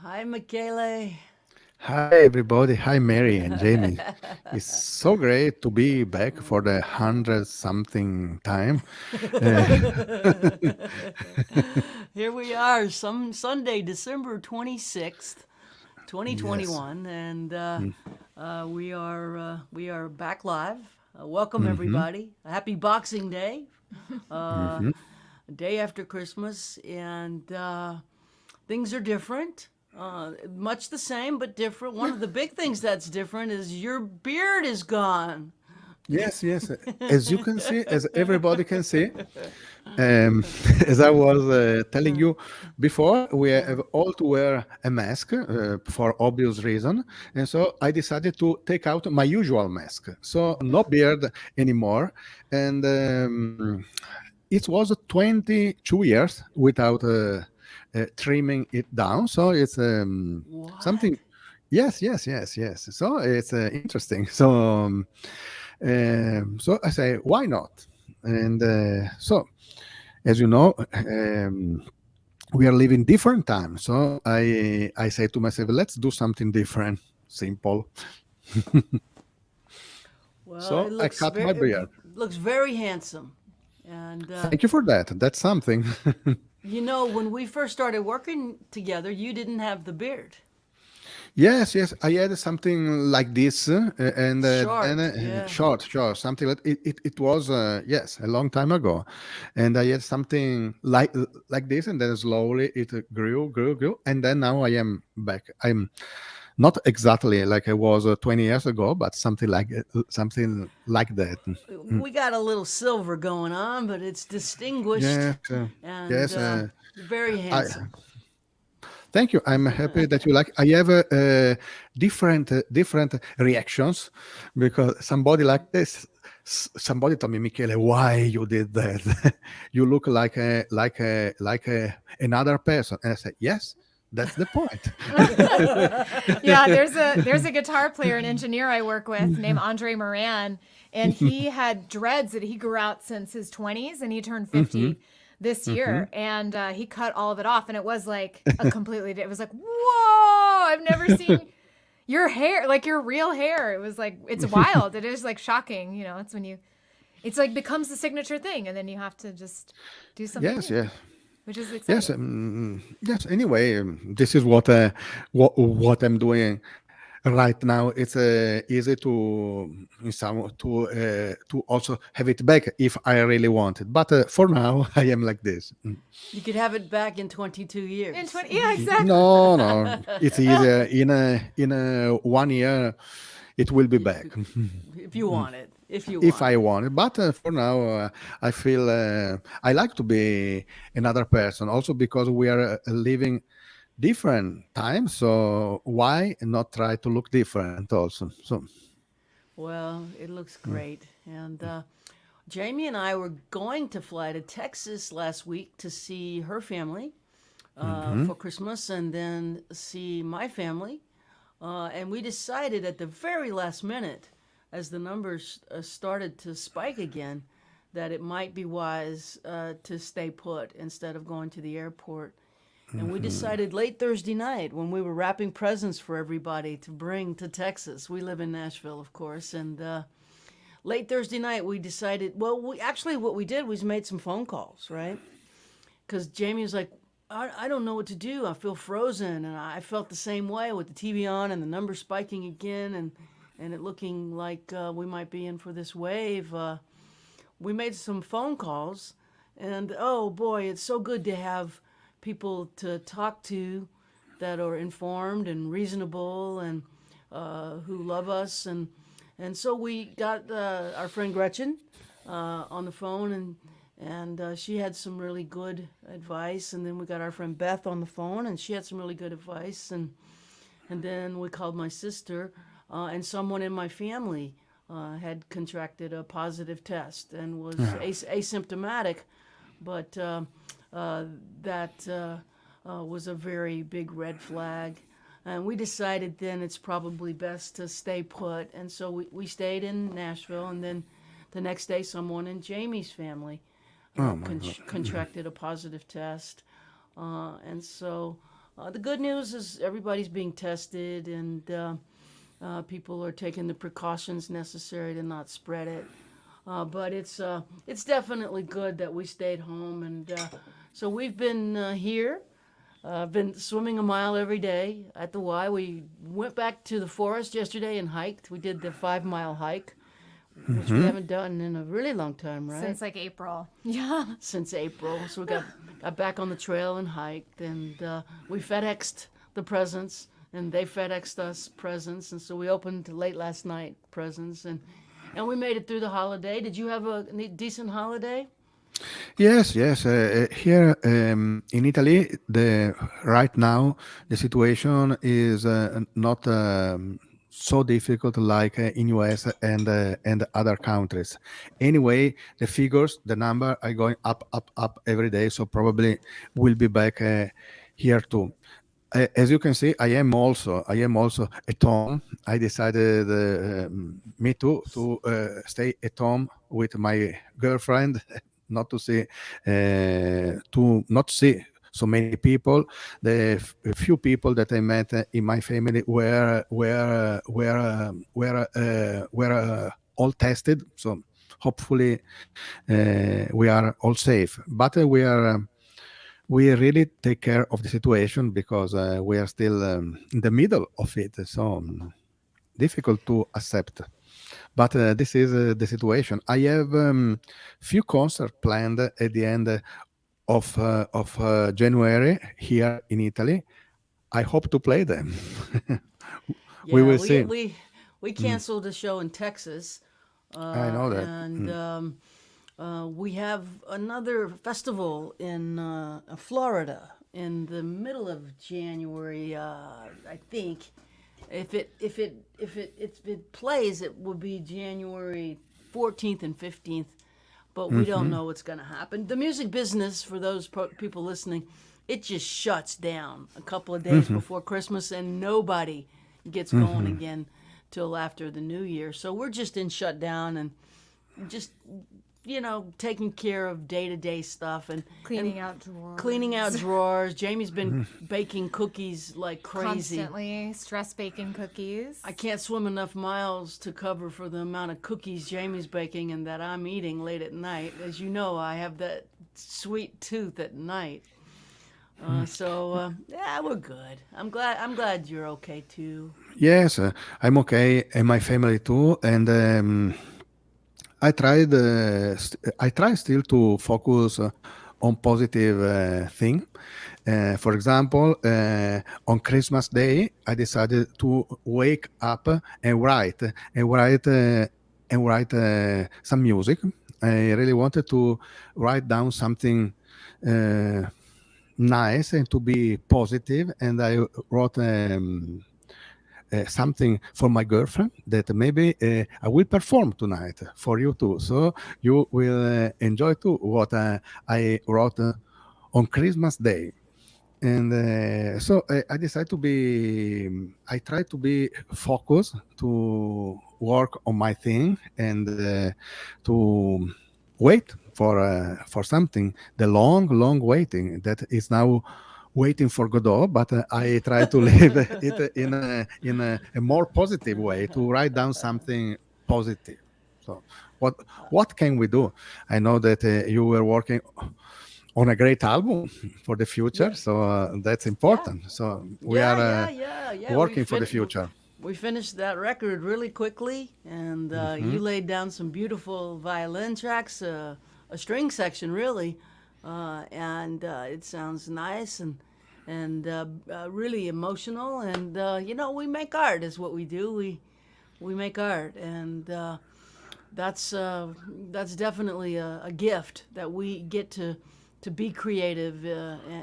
Hi, Michele. Hi, everybody. Hi, Mary and Jamie. It's so great to be back for the hundred something time. Uh, Here we are, some Sunday, December 26th, yes. 2021, and we are back live. Welcome Mm-hmm. everybody. Happy Boxing Day, uh, Mm-hmm. day after Christmas, and things are different. Much the same, but different. One of the big things that's different is your beard is gone. Yes, yes. As you can see, as everybody can see, as I was telling you before, we have all to wear a mask for obvious reason, and so I decided to take out my usual mask. So no beard anymore, and it was 22 years without trimming it down. So it's something. What? Yes, yes, yes, yes. So it's interesting. So I say, why not? And so, as you know, we are living different times. So I say to myself, let's do something different, simple. Well, it So I looks cut very my beard. handsome, and Thank you for that. That's something. when we first started working together, you didn't have the beard. Yes, yes, I had something like this, and then Short, yeah. short, something like it was yes, a long time ago, and I had something like this, and then slowly it grew, and then now I am back. I'm not exactly like I was 20 years ago, but something like that. Mm. We got a little silver going on, but it's distinguished Yes, and yes. very I handsome. Thank you. I'm happy that you like. I have different reactions because somebody like this. Somebody told me, Michele, why you did that? You look like another person. And I said, yes, that's the point. Yeah, there's a guitar player and engineer I work with named Andre Moran, and he had dreads that he grew out since his 20s, and he turned Hmm. 50 this Hmm. year, and he cut all of it off, and it was like a completely. It was like, whoa! I've never seen your hair, like your real hair. It was like it's wild. It is like shocking. It's when it's like becomes the signature thing, and then you have to just do something Yes, new, yes. which is Yes, exciting. yes. Anyway, this is what I'm doing right now. It's easy to also have it back if I really want it. But for now, I am like this. You could have it back in 22 In years 20, yeah, exactly. No, no, it's easier. In a 1 year, it will be back if you want it. If you if want I it. want it. But for now, I feel I like to be another person. Also because we are living different times, so why not try to look different also? So. Well, it looks great. And Jamie and I were going to fly to Texas last week to see her family Mhm. for Christmas and then see my family. And we decided at the very last minute, as the numbers started to spike again, that it might be wise to stay put instead of going to the airport. And we Mhm. decided late Thursday night when we were wrapping presents for everybody to bring to Texas. We live in Nashville, of course. And late Thursday night, we decided, well, what we did was made some phone calls, right? Because Jamie was like, I don't know what to do. I feel frozen. And I felt the same way with the TV on and the numbers spiking again and it looking like we might be in for this wave. We made some phone calls. And oh boy, it's so good to have people to talk to that are informed and reasonable and who love us. And so we got our friend Gretchen on the phone and she had some really good advice. And then we got our friend Beth on the phone, and she had some really good advice. And then we called my sister, and someone in my family had contracted a positive test and was Yeah. asymptomatic, but that was a very big red flag. And we decided then it's probably best to stay put. And so we stayed in Nashville, and then the next day, someone in Jamie's family Oh my God. contracted a positive test. And so the good news is everybody's being tested, and people are taking the precautions necessary to not spread it. But it's definitely good that we stayed home, and so we've been here. I've been swimming a mile every day at the Y. We went back to the forest yesterday and hiked. We did the 5 mile hike, which we haven't done in a really long time, right? Since like April. Yeah. Since April. So we got back on the trail and hiked, and we FedExed the presents, and they FedExed us presents, and so we opened late last night presents, and we made it through the holiday. Did you have a decent holiday? Yes, yes. Here in Italy, the right now the situation is not so difficult like in US and other countries. Anyway, the figures, the number are going up, up, up every day. So probably we'll be back here too. As you can see, I am also at home. I decided, me too, to stay at home with my girlfriend, not to see, to not see so many people. The few people that I met in my family were all tested. So hopefully we are all safe. But we really take care of the situation because we are still in the middle of it. So difficult to accept. But this is the situation. I have few concerts planned at the end of January here in Italy. I hope to play them. We Yeah, will we see. we we canceled a show in Texas, I know that. and we have another festival in Florida in the middle of January. I think if it plays, it will be January 14th and 15th. But we don't know what's going to happen. The music business, for those people listening, it just shuts down a couple of days before Christmas, and nobody gets going again till after the New Year. So we're just in shutdown and just taking care of day-to-day stuff and Cleaning out drawers. cleaning out drawers. Jamie's been baking cookies like crazy. Constantly stress baking cookies. I can't swim enough miles to cover for the amount of cookies Jamie's baking and that I'm eating late at night. As you know, I have that sweet tooth at night. Yeah, we're good. I'm glad you're okay too. Yes, I'm okay, and my family too. And I try still to focus on positive thing. For example, on Christmas Day, I decided to wake up and write some music. I really wanted to write down something nice and to be positive, and I wrote something for my girlfriend that maybe I will perform tonight for you too. So you will enjoy too what I wrote on Christmas Day. And so I decided to be, I try to be focused to work on my thing and to wait for something. The long waiting that is now waiting for Godot, but I try to live it in a more positive way to write down something positive. So what can we do? I know that you were working on a great album for the future, so that's important. So we are working for the future. We finished that record really quickly, and you laid down some beautiful violin tracks, a string section really, and it sounds nice and really emotional. And we make art is what we do. We make art, and that's definitely a gift that we get to be creative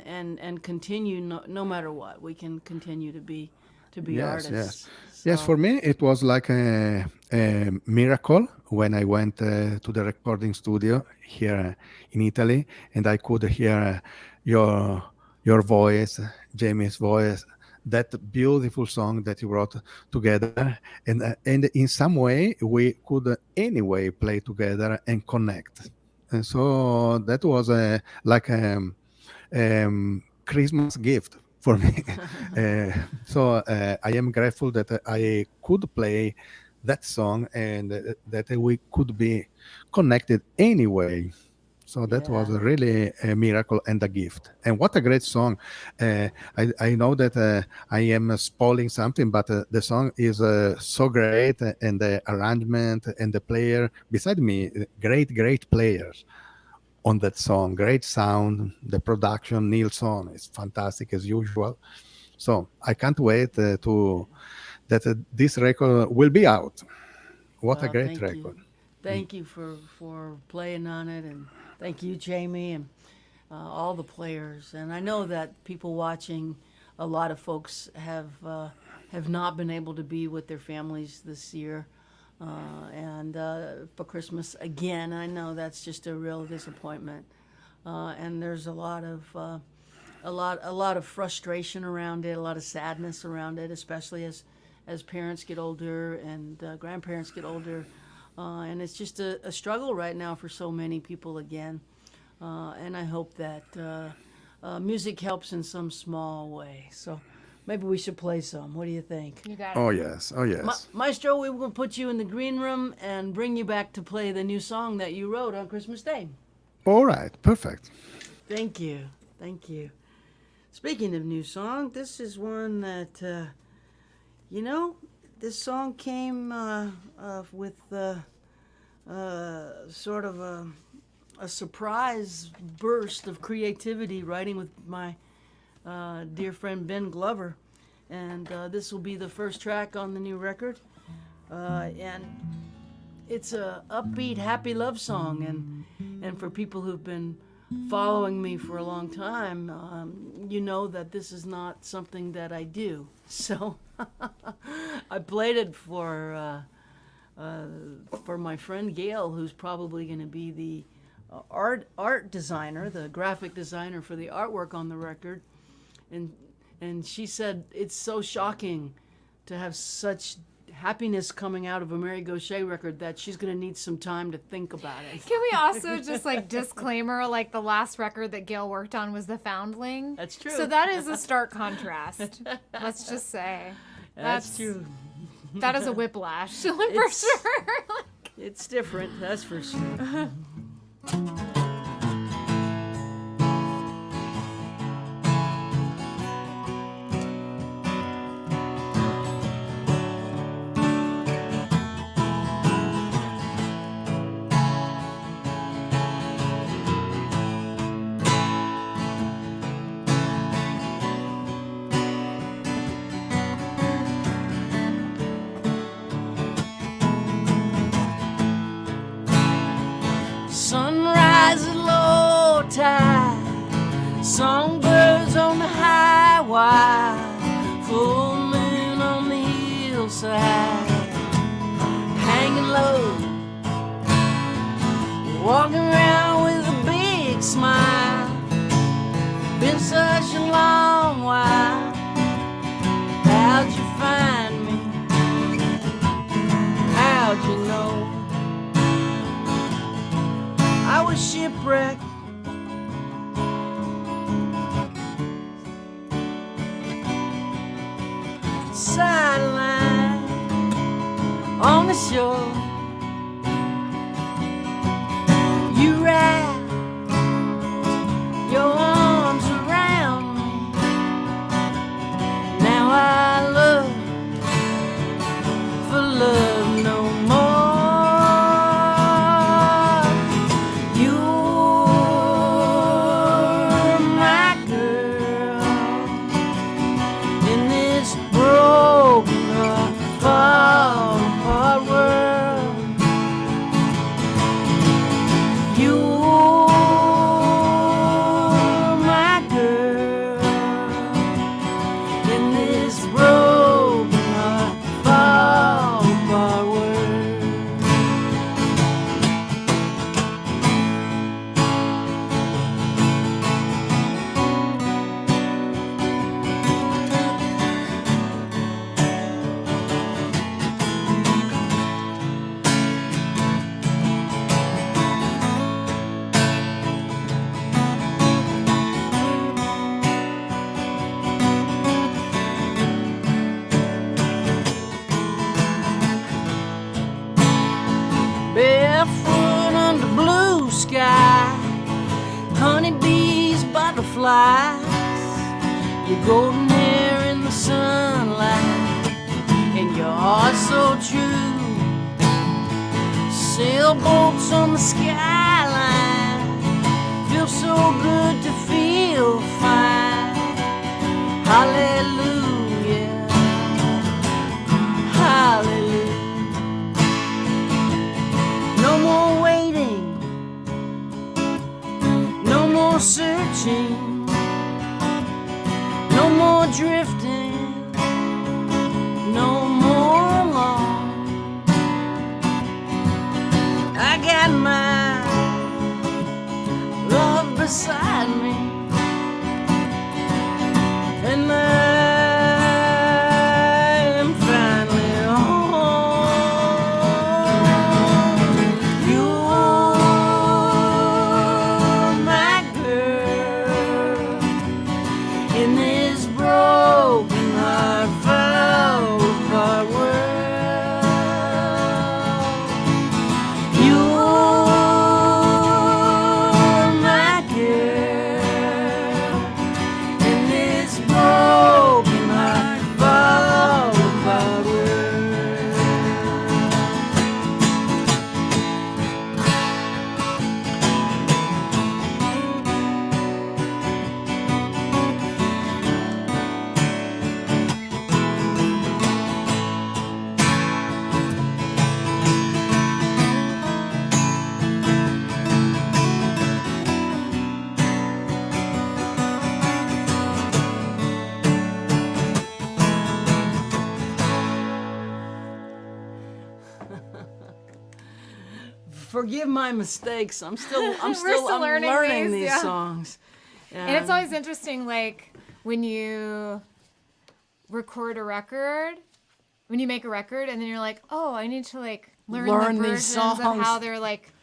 and continue no matter what. We can continue to be Yes, artists. yes. So, For me, it was like a miracle when I went to the recording studio here in Italy, and I could hear your voice, Jaime's voice, that beautiful song that you wrote together, and in some way we could anyway play together and connect. And so that was like Christmas gift for me. I am grateful that I could play that song and that we could be connected anyway. So that was Yeah. really a miracle and a gift. And what a great song. I know that I am spoiling something, but the song is so great, and the arrangement and the player beside me, great players on that song. Great sound, the production, Nilsson is fantastic as usual. So I can't wait to that this record will be out. What a Well, great thank you. record. Thank you for playing on it, and thank you, Jaimee, and all the players. And I know that people watching, a lot of folks have not been able to be with their families this year, and for Christmas again. I know that's just a real disappointment, and there's a lot of frustration around it, a lot of sadness around it, especially as parents get older and grandparents get older. And it's just a struggle right now for so many people again. And I hope that music helps in some small way. So maybe we should play some. What do you think? You got it. Oh yes, oh yes. Maestro, we will put you in the green room and bring you back to play the new song that you wrote on Christmas Day. All right, perfect. Thank you. Thank you. Speaking of new song, this is one that, this song came with sort of a surprise burst of creativity writing with my dear friend Ben Glover. And this will be the first track on the new record. And it's a upbeat, happy love song. And for people who've been following me for a long time, you know that this is not something that I do. So I played it for my friend Gail, who's probably going to be the art designer, the graphic designer for the artwork on the record. And she said it's so shocking to have such happiness coming out of a Mary Gauthier record that she's going to need some time to think about it. Can we also just disclaimer, the last record that Gail worked on was The Foundling? That's true. So that is a stark contrast. Let's just say. That's true. That is a whiplash, for It's- sure. It's different, that's for sure. Sunrise at low tide, songbirds on the highway, full moon on the hillside, hanging low, walking around with a big smile. Been such a long while. How'd you find me? How'd you know? I was shipwrecked, sideline on the shore. You wrapped your arms around me. Now I look for love no more. You lights, your golden hair in the sunlight, and your heart so true. Sailboats on the skyline, feels so good to feel fine. Hallelujah, hallelujah. No more waiting, no more searching, no more drifting, no more alone. I got my love beside me, and I am finally home. You're my girl in this broken heart fall apart world. You're my girl in this broken heart fall apart world. Forgive my mistakes. I'm still still learning these, these yeah. songs. And it's always interesting, like, when you record a record, when you make a record, and then you're like, oh, I need to, like, learn Learn the these versions of how songs. they're, like,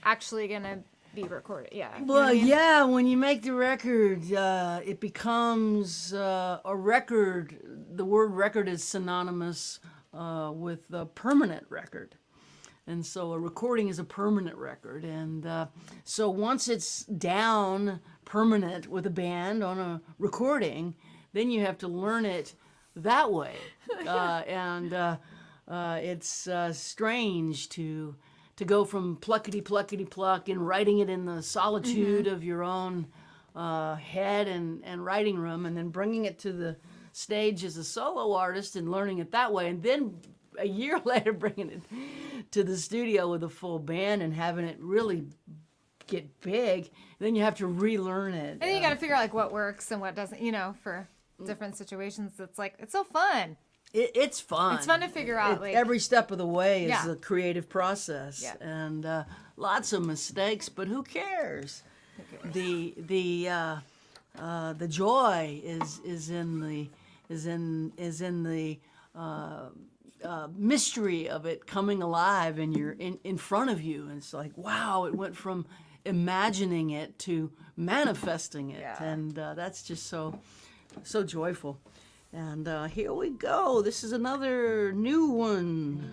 actually going to be recorded. Yeah. You know Well, what I mean? yeah, when you make the record, it becomes a record. The word record is synonymous with a permanent record. And so a recording is a permanent record. And so once it's down permanent with a band on a recording, then you have to learn it that way. It's strange to go from pluckety pluck and writing it in the solitude of your own head and writing room, and then bringing it to the stage as a solo artist and learning it that way, and then a year later bringing it to the studio with a full band and having it really get big. Then you have to relearn it. And then you got to figure out, like, what works and what doesn't, you know, for different situations. It's like, it's so fun. It's fun. It's fun to figure out, like, every step of the way is Yeah. a creative process, Yeah. and lots of mistakes. But who cares? The joy is in the mystery of it coming alive, and you're in front of you. And it's like, wow, it went from imagining it to manifesting it, Yeah. and that's just so joyful. And here we go. This is another new one.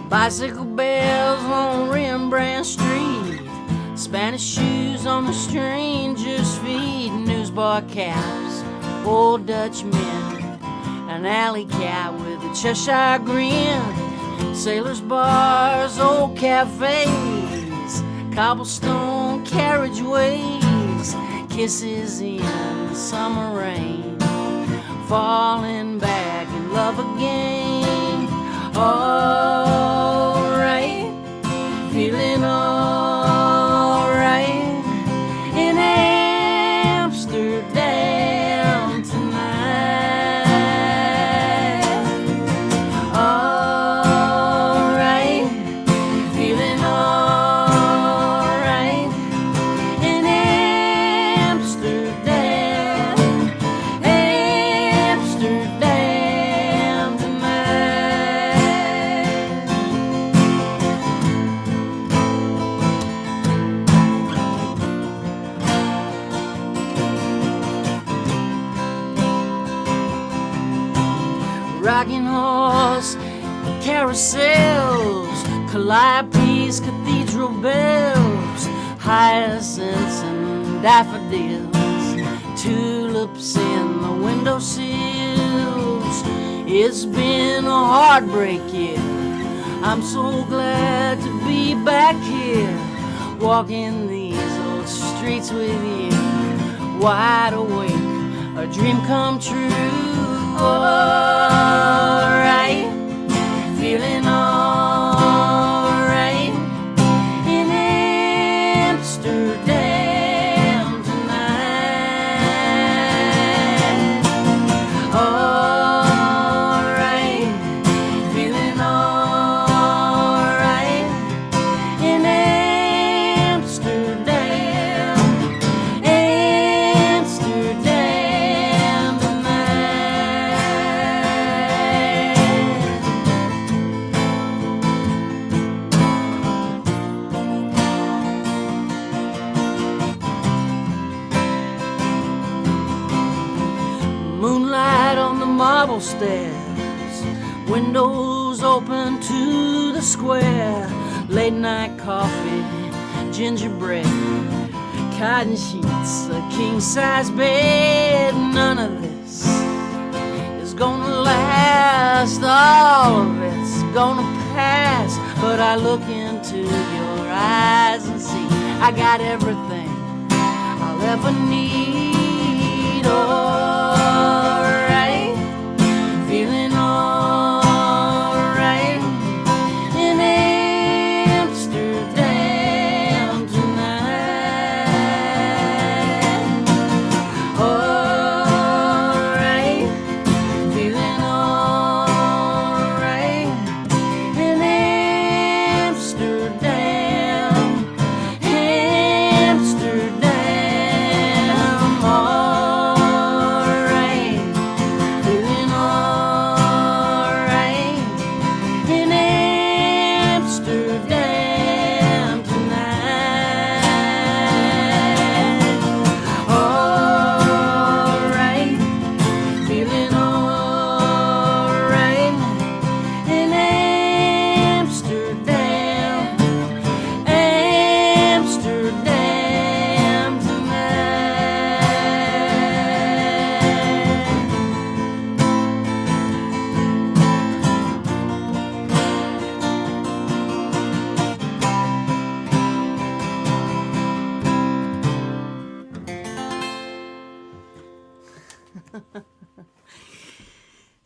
Bicycle bells on Rembrandt Street, Spanish shoes on a stranger's feet, newsboy caps, old Dutch men, an alley cat with a Cheshire grin, sailors' bars, old cafes, cobblestone carriageways, kisses in the summer rain, falling back in love again. Alright, feeling alright in Amsterdam tonight. Alright, feeling alright in Amsterdam rocking horse carousels, calliopes, cathedral bells, hyacinths and daffodils, tulips in the windowsills. It's been a heartbreak year. I'm so glad to be back here, walking these old streets with you, wide awake, a dream come true. Alright, feeling alright in Amsterdam tonight. Alright, feeling alright in Amsterdam, Amsterdam tonight. Moonlight on the marble stairs, windows open to the square, late night coffee, gingerbread, cotton sheets, a king-size bed. None of this is gonna last, all of it's gonna pass. But I look into your eyes and see I got everything I'll ever need. Alright, feeling alright in Amsterdam tonight. Alright, feeling alright in Amsterdam, Amsterdam. Alright, feeling alright in Amsterdam tonight. Alright, feeling alright in Amsterdam, Amsterdam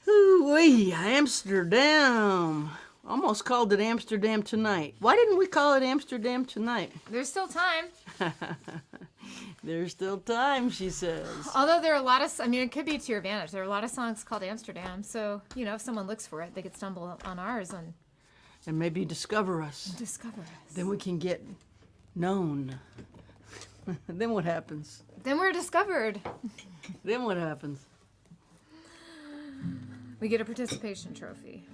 Ooh-wee, Amsterdam. Almost called it Amsterdam Tonight. Why didn't we call it Amsterdam Tonight? There's still time. There's still time, she says. Although there are a lot of, I mean, it could be to your advantage. There are a lot of songs called Amsterdam. So, you know, if someone looks for it, they could stumble on ours and And maybe discover us. discover us. Then we can get known. Then what happens? Then we're discovered. Then what happens? We get a participation trophy.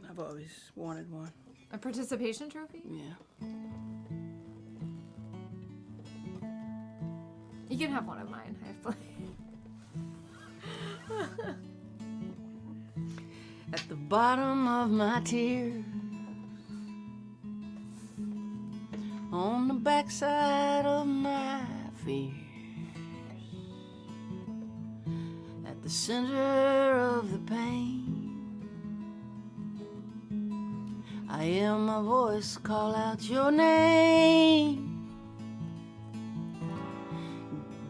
I've always wanted one. A participation trophy? Yeah. You can have one of mine. I have plenty. At the bottom of my tears, on the backside of my fears, at the center of the pain, I hear my voice call out your name.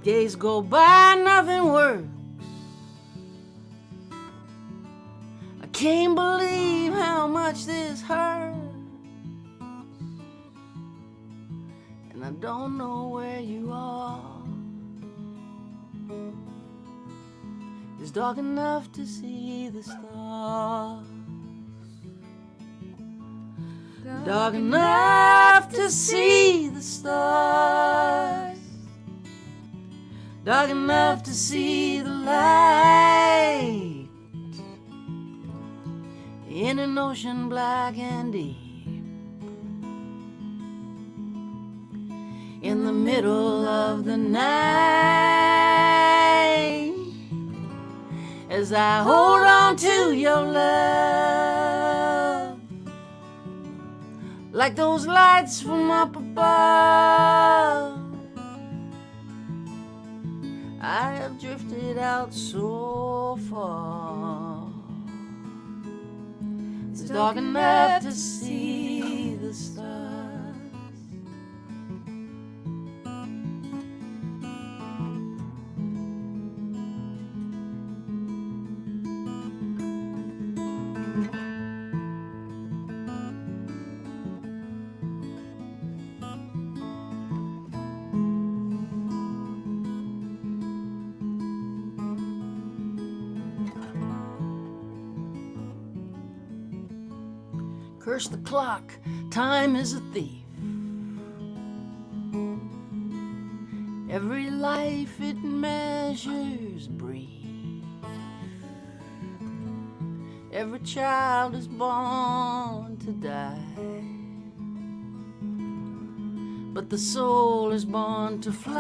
Days go by, nothing works. I can't believe how much this hurts, and I don't know where you are. It's dark enough to see the stars, dark enough to see the stars, dark enough to see the light in an ocean black and deep. In the middle of the night, as I hold on to your love, like those lights from up above. I have drifted out so far, it's dark enough to see the stars. Curse the clock, time is a thief. Every life it measures brief. Every child is born to die, but the soul is born to fly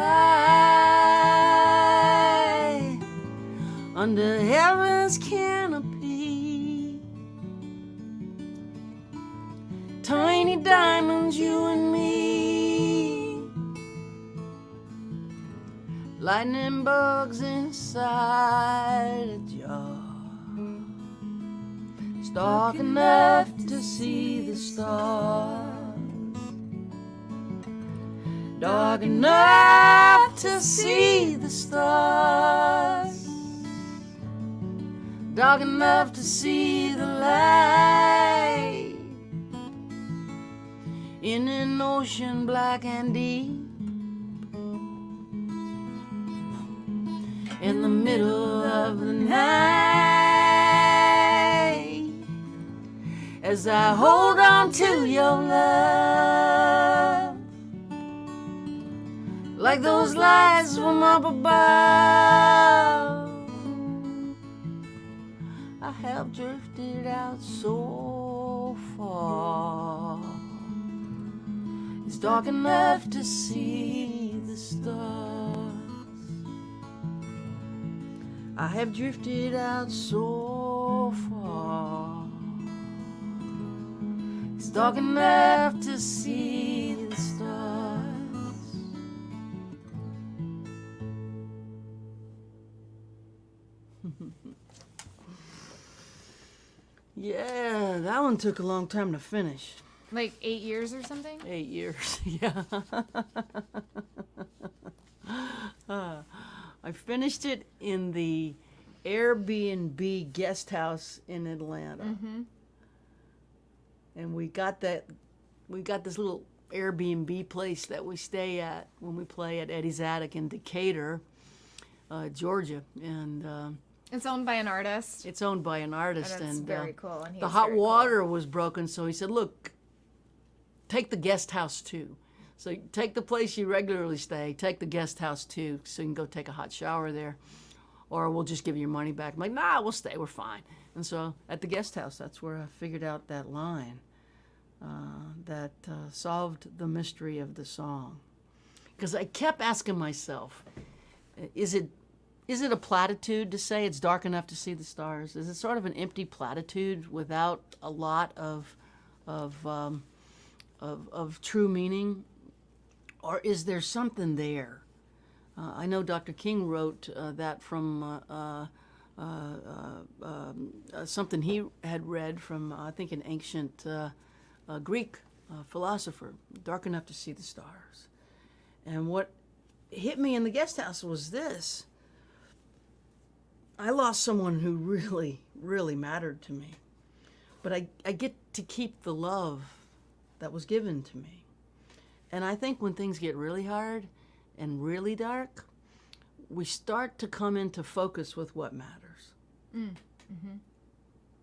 under heaven's canopy. Tiny diamonds, you and me, lightning bugs inside a jar. It's dark enough to see the stars, dark enough to see the stars, dark enough to see the light in an ocean black and deep, in the middle of the night, as I hold on to your love, like those lights from up above. I have drifted out so far, it's dark enough to see the stars. I have drifted out so far, it's dark enough to see the stars. Yeah, that one took a long time to finish. Like 8 years or something? 8 years, yeah. I finished it in the Airbnb guest house in Atlanta. Mm-hmm. And we got this little Airbnb place that we stay at when we play at Eddie's Attic in Decatur, Georgia. And It's owned by an artist. it's owned by an artist. And it's very cool. And the he's hot very cool. water was broken, so he said, look, take the guest house too. So you take the place you regularly stay, take the guest house too, so you can go take a hot shower there, or we'll just give you your money back. I'm like, nah, we'll stay, we're fine. And so at the guest house, that's where I figured out that line that solved the mystery of the song. Because I kept asking myself, is it a platitude to say it's dark enough to see the stars? Is it sort of an empty platitude without a lot of true meaning? Or is there something there? I know Dr. King wrote that from something he had read from, I think, an ancient Greek philosopher, dark enough to see the stars. And what hit me in the guest house was this. I lost someone who really, really mattered to me. But I get to keep the love that was given to me. And I think when things get really hard and really dark, we start to come into focus with what matters. Mm-hmm.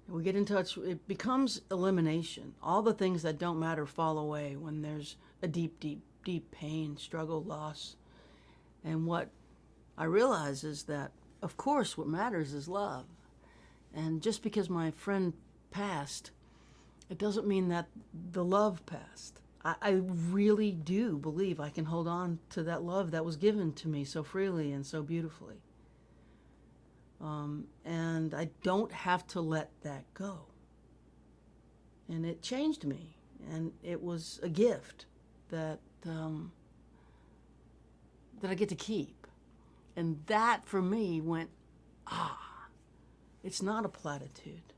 We get in touch, it becomes elimination. All the things that don't matter fall away when there's a deep, deep, deep pain, struggle, loss. And what I realize is that, of course, what matters is love. And just because my friend passed, it doesn't mean that the love passed. I really do believe I can hold on to that love that was given to me so freely and so beautifully. And I don't have to let that go. And it changed me. And it was a gift that that I get to keep. And that for me went, it's not a platitude.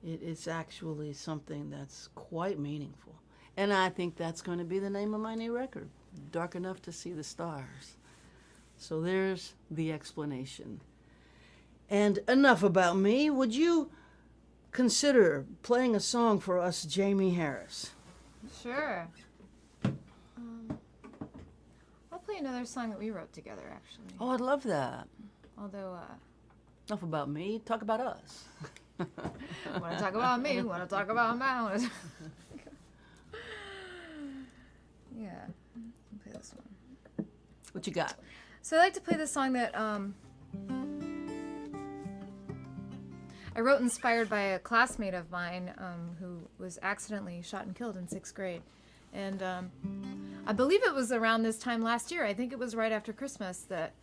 It's actually something that's quite meaningful. And I think that's going to be the name of my new record, Dark Enough to See the Stars. So there's the explanation. And enough about me. Would you consider playing a song for us, Jaimee Harris? Sure. I'll play another song that we wrote together, actually. Oh, I'd love that. Although, Enough about me. Talk about us. want to talk about me, want to talk about my... Yeah, I'll play this one. What you got? So I like to play this song that I wrote inspired by a classmate of mine who was accidentally shot and killed in 6th grade. And I believe it was around this time last year. I think it was right after Christmas that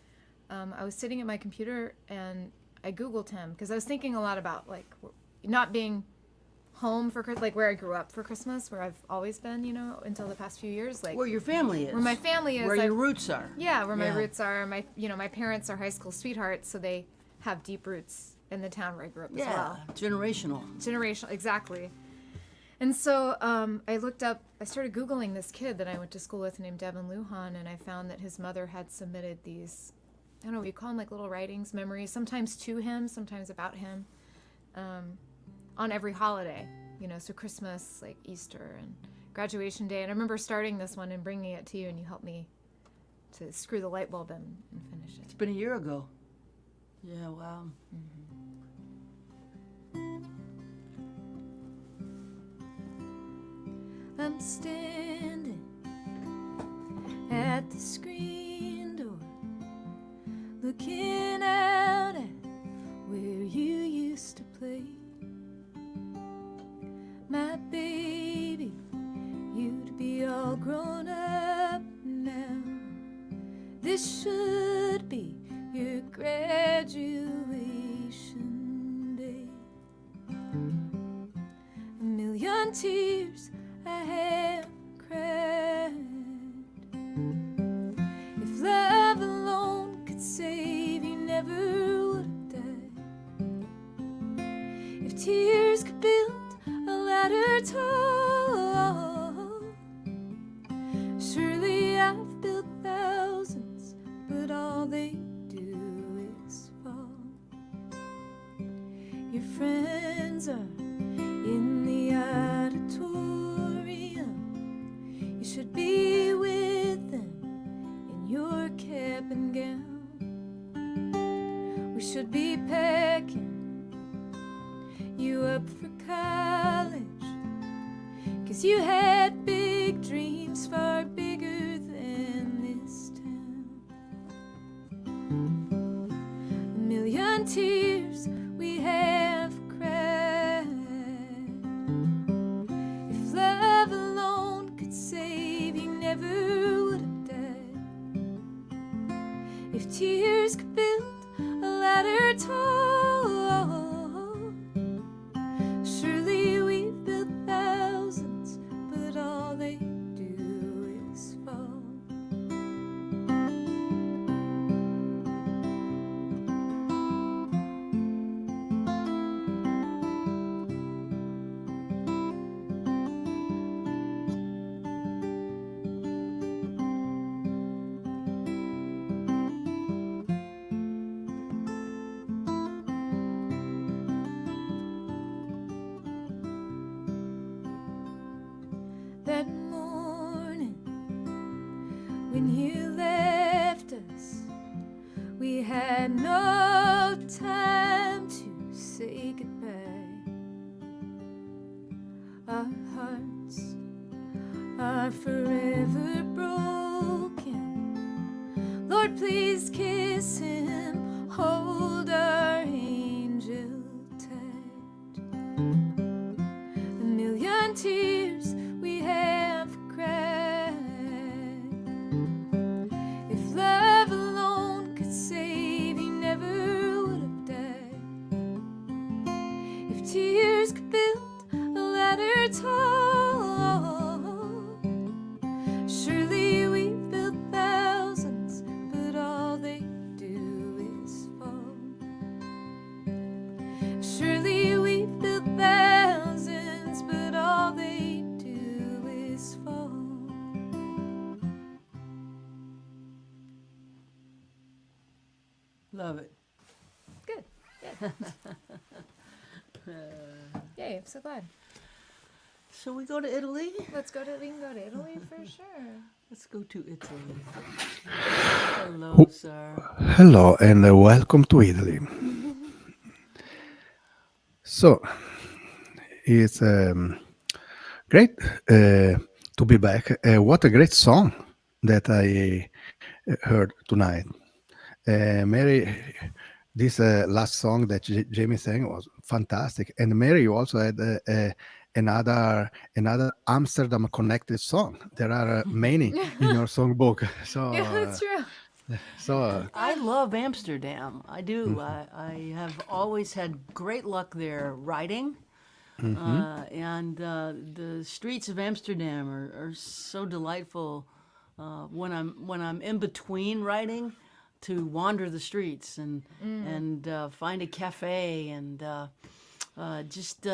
I was sitting at my computer and I Googled him because I was thinking a lot about like not being home for like where I grew up for Christmas, where I've always been, you know, until the past few years. Like Where your family is. where my family is. Where your roots are. Yeah, where my Yeah. roots are. My my parents are high school sweethearts, so they have deep roots in the town where I grew up as well. Generational. Generational, exactly. And so I started Googling this kid that I went to school with named Devin Lujan, and I found that his mother had submitted these, I don't know, you call them like little writings, memories, sometimes to him, sometimes about him, on every holiday, you know, so Christmas, like Easter and graduation day. And I remember starting this one and bringing it to you, and you helped me to screw the light bulb in and finish it. It's been a year ago. Yeah, wow. I'm standing at the screen door, looking out at where you used to play. My baby, you'd be all grown up now. This should be your graduation day. A million tears I have cried. If love alone could save, you never would have died. If tears could build a ladder tall, surely I've built thousands, but all they do is fall. Your friends are in the auditorium. You should be with them in your cap and gown. We should be packing you up for college, 'cause you had big dreams far bigger than this town. A million tears we have cried. If love alone could save, you never would have died. If tears could build a ladder tall, surely we've built thousands, but all they do is fall. That morning when you left us, we had no time to say goodbye. Our hearts are forever broken. Lord, please kiss him, hold our angel tight. A million tears we have cried. If love alone could save, you never would Good. Good. Yay! I'm so glad. So we go to Italy? We can go to Italy for sure. Let's go to Italy. Hello, sir. Hello and welcome to Italy. So it's great to be back. What a great song that I heard tonight. Mary, this last song that Jamie sang was fantastic, and Mary, you also had another Amsterdam connected song. There are many in your songbook, Yeah, that's true. so I love Amsterdam. I do. mhm, I have always had great luck there riding. mhm. And the streets of Amsterdam are so delightful when I'm in between writing to wander the streets and find a cafe and just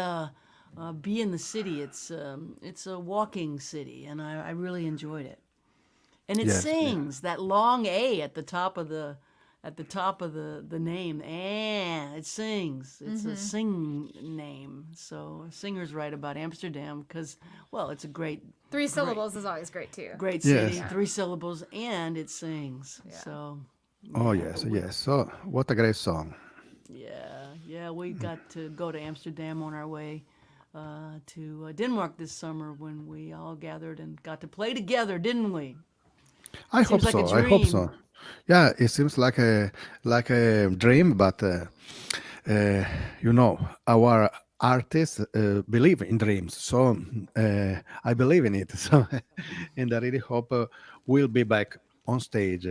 be in the city. It's a walking city, and I really enjoyed it. And it Yes, yeah. sings that long A at the top of the name, and it sings. It's a sing name. So singers write about Amsterdam because, well, it's a great, Three syllables is always great too. great city, Yes. 3 syllables, and it sings. Yeah. So, Oh yeah, yes, yes. So what a great song. yeah, we got to go to Amsterdam on our way to Denmark this summer when we all gathered and got to play together, didn't we? I hope Seems like a so. I hope dream. so. Yeah, it seems like a dream, but uh, you know, our artists believe in dreams, so I believe in it. So, and I really hope we'll be back on stage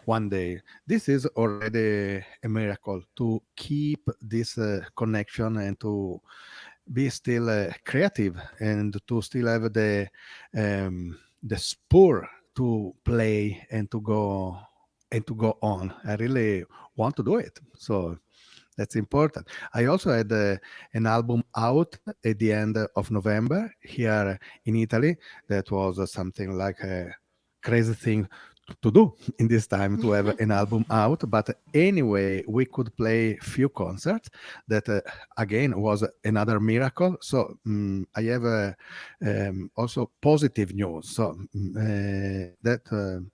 one day. This is already a miracle to keep this connection and to be still creative and to still have the spur to play and to go on. I really want to do it. So that's important. I also had an album out at the end of November here in Italy. That was something like a crazy thing to do in this time to have an album out. But anyway, we could play few concerts. That again was another miracle. So I have also positive news. So that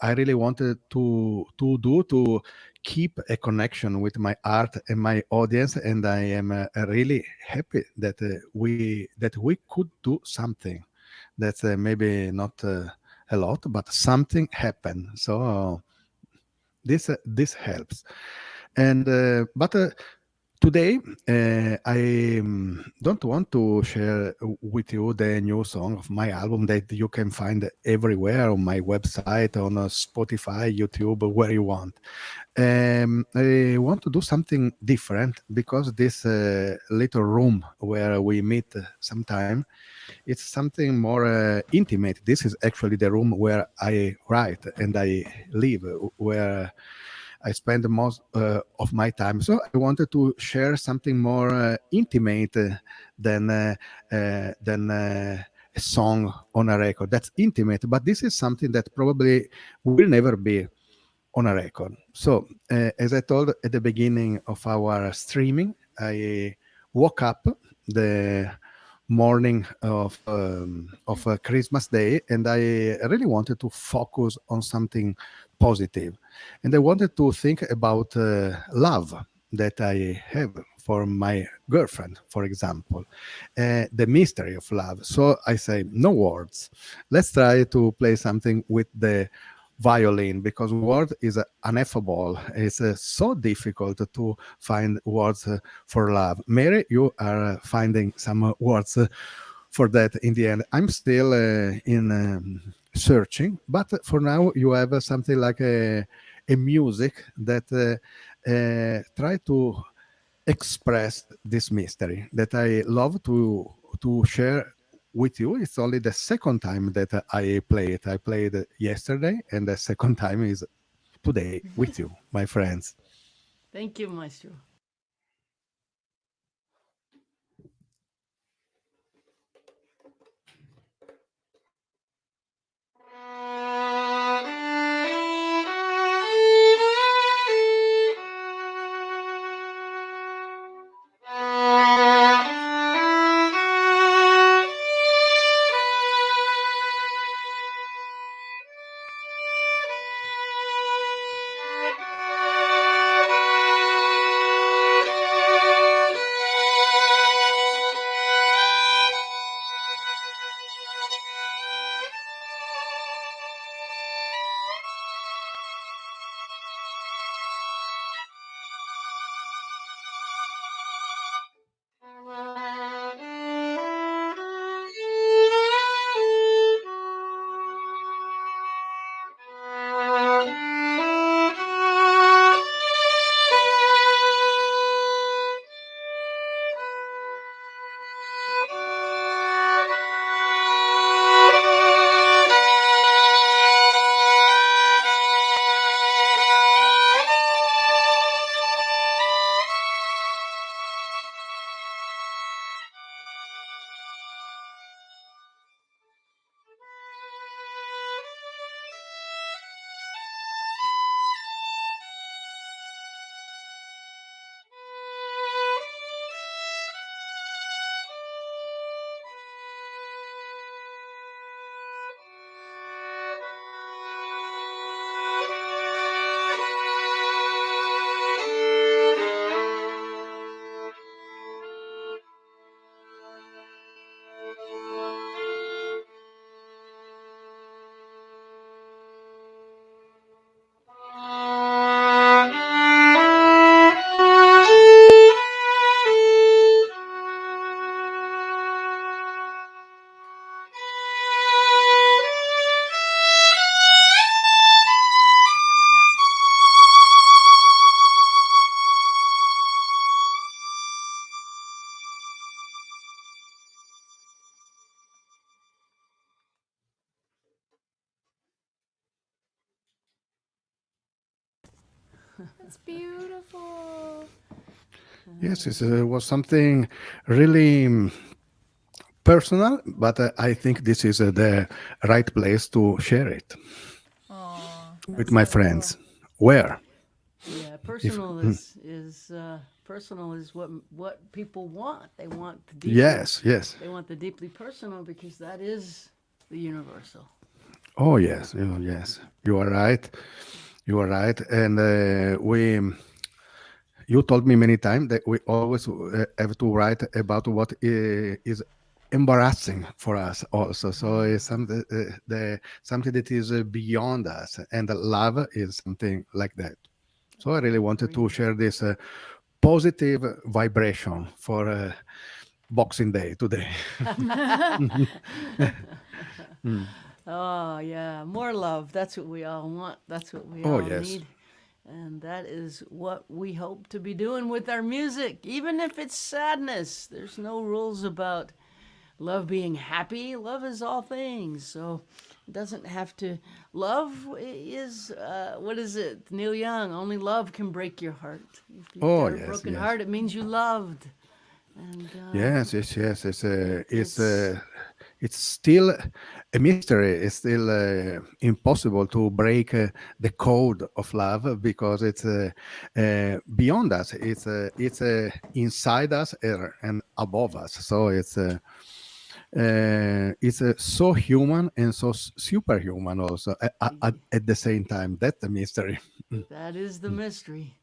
I really wanted to do to keep a connection with my art and my audience, and I am really happy that we could do something. That's maybe not a lot, but something happened. So this helps. And but today, I don't want to share with you the new song of my album that you can find everywhere on my website, on Spotify, YouTube, where you want. I want to do something different because this little room where we meet sometime, it's something more intimate. This is actually the room where I write and I live, where I spend most of my time. So I wanted to share something more intimate than a song on a record. That's intimate, but this is something that probably will never be on a record. So as I told at the beginning of our streaming, I woke up the morning of Christmas Day, and I really wanted to focus on something positive, and I wanted to think about love that I have for my girlfriend, for example, the mystery of love. So I say, no words. Let's try to play something with the violin because word is ineffable. It's so difficult to find words for love. Mary, you are finding some words for that in the end. I'm still in searching, but for now you have something like a music that try to express this mystery that I love to share with you. It's only the second time that I play it. I played it yesterday, and the second time is today with you, my friends. Thank you, Maestro. It's beautiful. Yes, it was something really personal, but I think this is the right place to share it Oh, with that's my so cool. friends. Where? Yeah, If personal is what people want. They want yes, yes. the deeply personal because that is the universal. Oh yes, yes. You are right. You are right. And we you told me many times that we always have to write about what is embarrassing for us also. So it's something, something that is beyond us, and love is something like that. So I really wanted to Agreed. share this positive vibration for Boxing Day today. Mm. Oh, yeah, more love. That's what we all want. That's what we Oh all yes. need. And that is what we hope to be doing with our music. Even if it's sadness, there's no rules about love being happy. Love is all things. So it doesn't have to. Love is, what is it? Neil Young, only love can break your heart. If you've Oh got a yes, broken yes. heart, it means you loved. And Yes, yes, yes. it's It's still a mystery. It's still impossible to break the code of love because it's beyond us. It's inside us and above us. So it's so human and so superhuman also at the same time. That's the mystery. that is the mystery.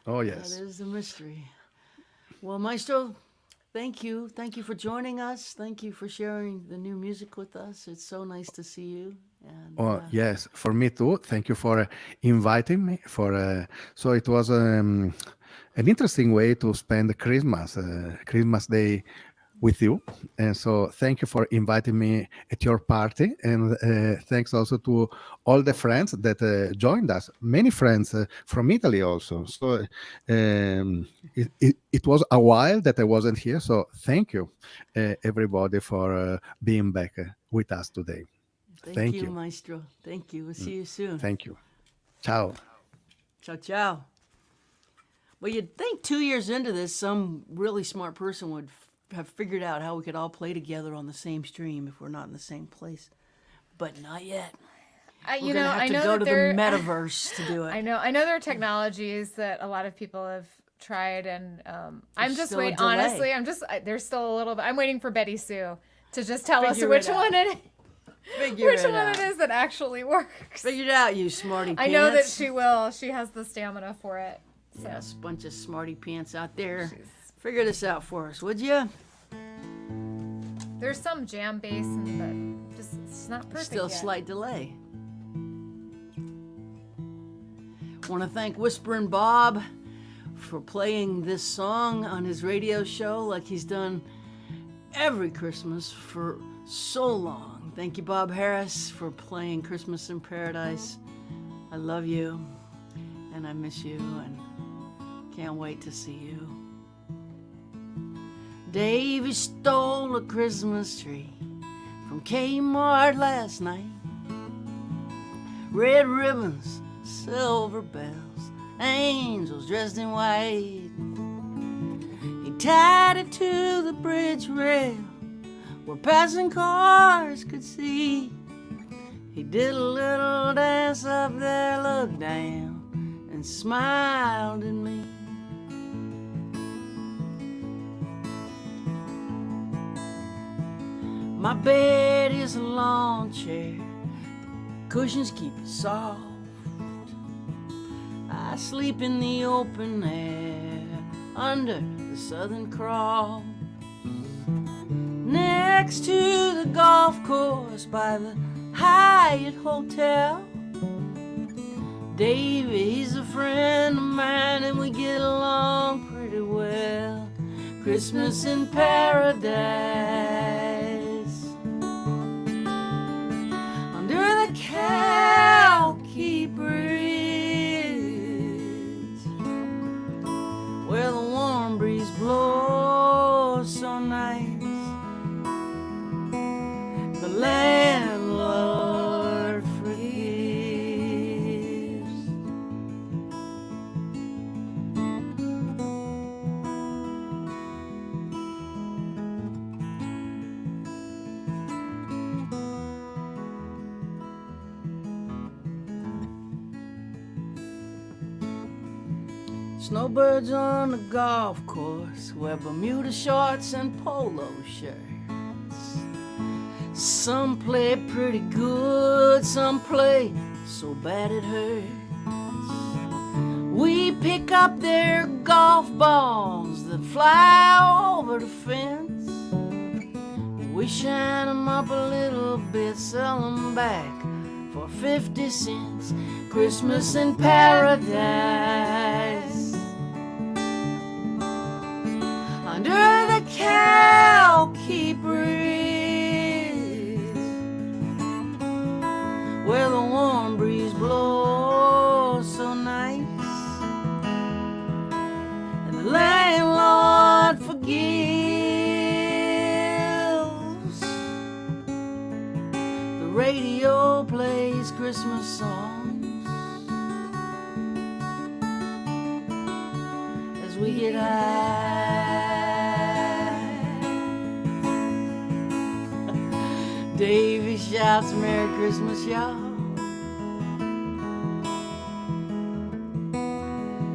Oh That yes. is the mystery. Well, Maestro, thank you. Thank you for joining us. Thank you for sharing the new music with us. It's so nice to see you. And Oh yes, for me too. Thank you for inviting me. For so it was an interesting way to spend Christmas, Christmas Day with you. And so thank you for inviting me at your party. And thanks also to all the friends that joined us. Many friends from Italy also. So it was a while that I wasn't here. So thank you, everybody, for being back with us today. thank Thank you, you. Maestro. Thank you. We'll see you soon. Thank you. Ciao. Ciao, ciao. Well, you'd think 2 years into this, some really smart person would have figured out how we could all play together on the same stream if we're not in the same place. But not yet. We're You going to know, have I to know go that to the there. metaverse to do it. I know there are technologies that a lot of people have tried, and I'm just still a waiting. delay. Honestly, there's still a little bit. I'm waiting for Betty Sue to just tell us Figure which it out. one it Figure which it one out. it is that actually works. Figure it out, you smarty pants. I know that she will. She has the stamina for it. So. Yes, bunch of smarty pants out there. She's- Figure this out for us, would you? There's some jam bass, but just it's not perfect Still a yet. slight delay. Want to thank Whisperin' Bob for playing this song on his radio show like he's done every Christmas for so long. Thank you, Bob Harris, for playing Christmas in Paradise. I love you, and I miss you, and can't wait to see you. Davy stole a Christmas tree from Kmart last night. Red ribbons, silver bells, angels dressed in white. He tied it to the bridge rail where passing cars could see. He did a little dance up there, looked down, and smiled at me. My bed is a lawn chair, cushions keep it soft. I sleep in the open air under the Southern Cross, next to the golf course by the Hyatt Hotel. Davy, he's a friend of mine and we get along pretty well. Christmas in paradise, under the Calky Bridge, where the warm breeze blows so nice. The landlord forgives. Snowbirds on the golf course wear Bermuda shorts and polo shirts. Some play pretty good, some play so bad it hurts. We pick up their golf balls that fly over the fence. We shine them up a little bit, sell them back for 50 cents. Christmas in paradise. Under the Calky breeze, where the warm breeze blows so nice, and the landlord forgives. The radio plays Christmas songs as we get high. Davy shouts Merry Christmas, y'all,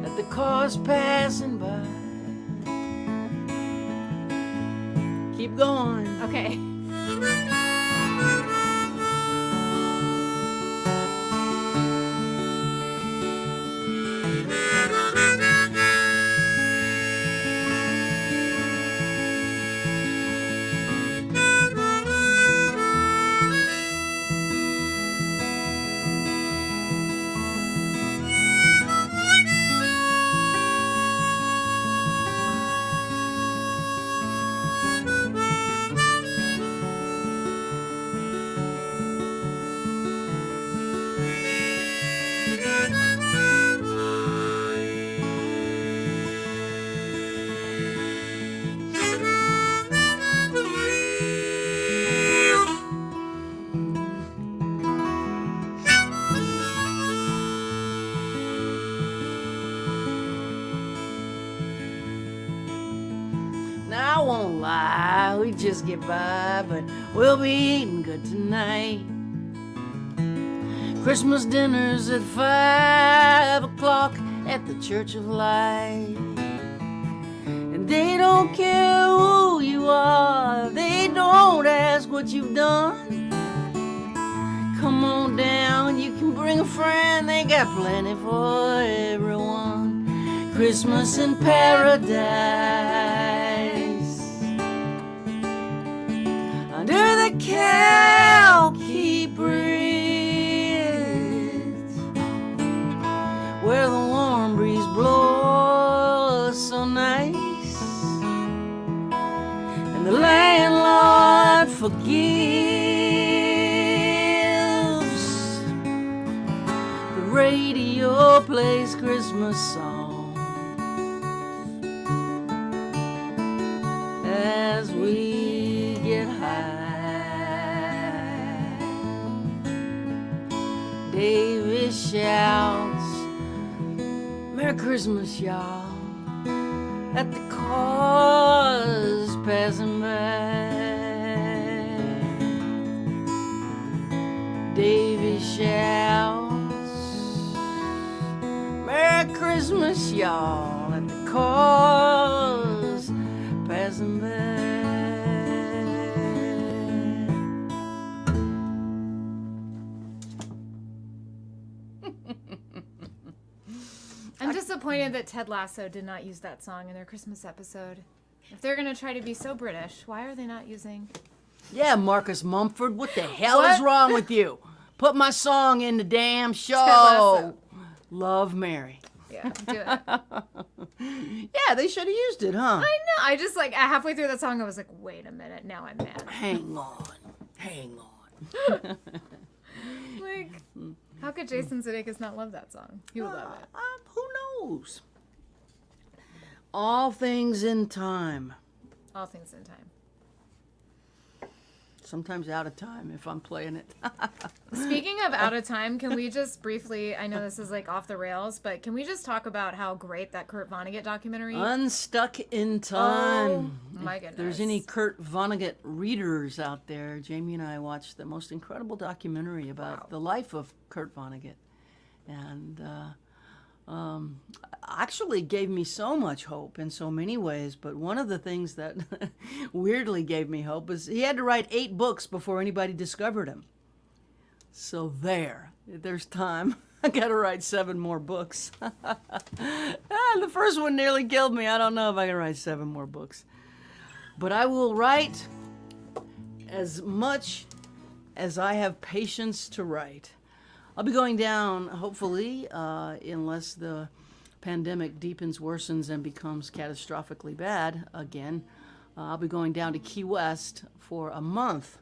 at the cars passing by. Keep going. Okay. Now I won't lie, we just get by, but we'll be eating good tonight. Christmas dinner's at 5 o'clock at the Church of Light. And they don't care who you are, they don't ask what you've done. Come on down, you can bring a friend, they got plenty for everyone. Christmas in paradise. Under the Calky breeze, where the warm breeze blows so nice, and the landlord forgives. The radio plays Christmas songs as we get high. Davis shouts Merry Christmas, y'all, at the cars passing by. Davy shouts Merry Christmas, y'all, at the cars passing by. I'm disappointed that Ted Lasso did not use that song in their Christmas episode. If they're going to try to be so British, why are they not using... Yeah, Marcus Mumford, what the hell What? is wrong with you? Put my song in the damn show. Lasso. Love Mary. Yeah, do it. Yeah, they should have used it, huh? I know. I just, like, halfway through that song, I was like, wait a minute. Now I'm mad. Hang on. Like, how could Jason Sudeikis not love that song? He would love it. Who knows? All things in time. All things in time. Sometimes out of time if I'm playing it. Speaking of out of time, can we just briefly, I know this is like off the rails, but can we just talk about how great that Kurt Vonnegut documentary? Unstuck in Time. Oh, my goodness. If there's any Kurt Vonnegut readers out there, Jaimee and I watched the most incredible documentary about the life of Kurt Vonnegut. And actually gave me so much hope in so many ways. But one of the things that weirdly gave me hope was he had to write 8 books before anybody discovered him. So there's time. I got to write 7 more books. The first one nearly killed me. I don't know if I can write 7 more books. But I will write as much as I have patience to write. I'll be going down, hopefully, unless the pandemic deepens, worsens, and becomes catastrophically bad again. I'll be going down to Key West for a month.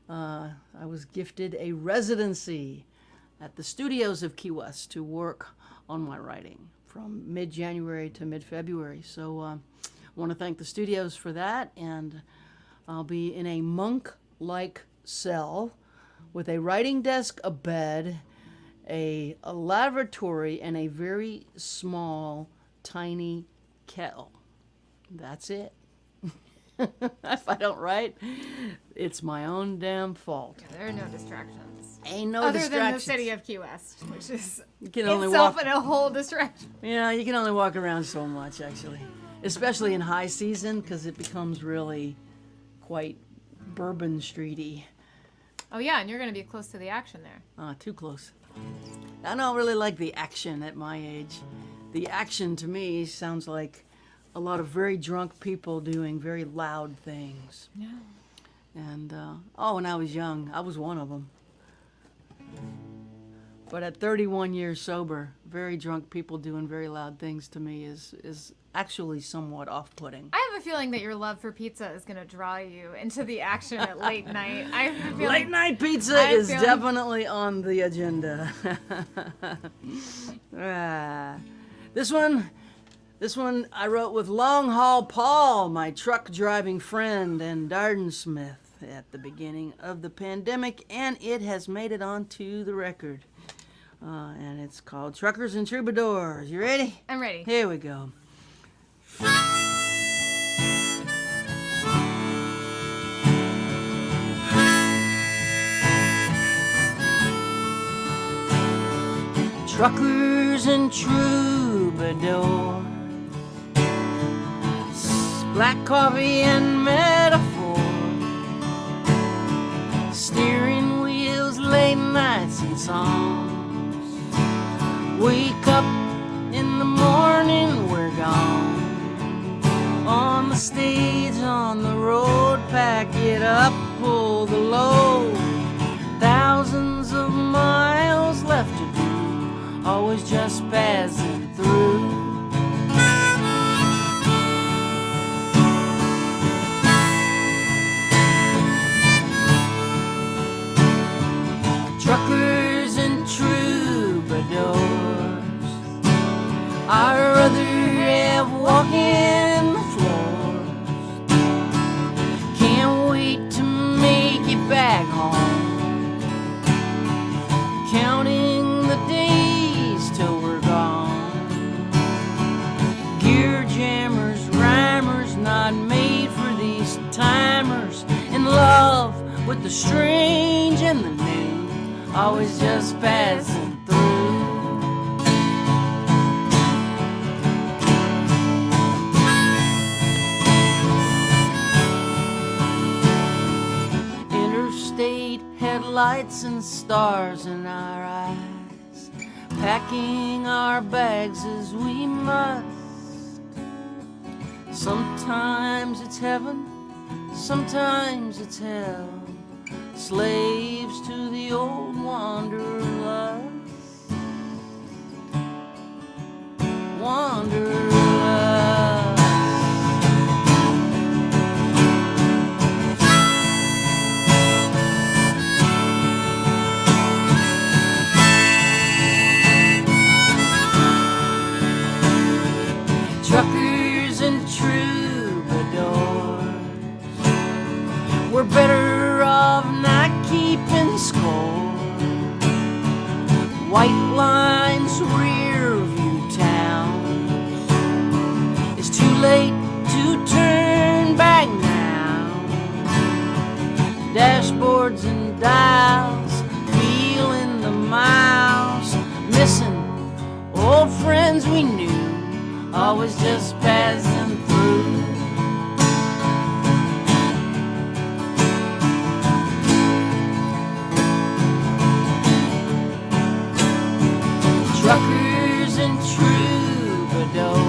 I was gifted a residency at the studios of Key West to work on my writing from mid-January to mid-February. So I want to thank the studios for that, and I'll be in a monk-like cell with a writing desk, a bed, a lavatory, and a very small, tiny kettle. That's it. If I don't write, it's my own damn fault. Yeah, there are no distractions. Ain't no Other distractions. than the city of Key West, which is You can only itself walk. in a whole distraction. Yeah, you can only walk around so much, actually, especially in high season, because it becomes really quite Bourbon Streety. Oh yeah, and you're going to be close to the action there. Too close. I don't really like the action at my age. The action to me sounds like a lot of very drunk people doing very loud things. Yeah. And when I was young, I was one of them. But at 31 years sober, very drunk people doing very loud things to me is actually somewhat off-putting. I have a feeling that your love for pizza is going to draw you into the action at late night. I have a feeling, Late night pizza I have a is feeling- definitely on the agenda. This one I wrote with Long Haul Paul, my truck driving friend, and Darden Smith at the beginning of the pandemic, and it has made it onto the record. And it's called Truckers and Troubadours. You ready? I'm ready. Here we go. Truckers and troubadours, black coffee and metaphor, steering wheels, late nights and songs. Wake up in the morning, we're gone. On the stage, on the road, pack it up, pull the load. Thousands of miles left to do, always just passing through. Truckers and troubadours, I'd rather have walking the floors. Can't wait to make it back home, counting the days till we're gone. Gear jammers, rhymers, not made for these timers. In love with the strange and the new, always just passing through. Interstate headlights and stars in our eyes, packing our bags as we must. Sometimes it's heaven, sometimes it's hell, slaves to the old wanderlust. Wanderlust. Truckers and troubadours, we're better off not keeping score. White lines, rear view towns, it's too late to turn back now. Dashboards and dials, feeling the miles, missing old friends was just passing through. Truckers and troubadours,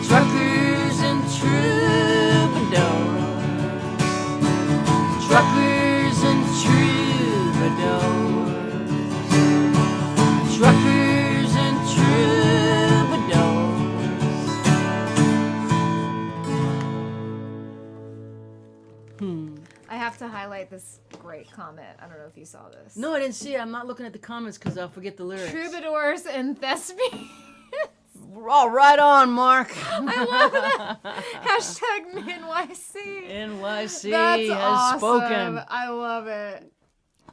truckers and troubadours, truckers and troubadours, truckers and troubadours. I have to highlight this great comment. I don't know if you saw this. No, I didn't see it. I'm not looking at the comments because I'll forget the lyrics. Troubadours and thespians. Oh, right on, Mark. I love that. Hashtag NYC. NYC That's has awesome. spoken. I love it.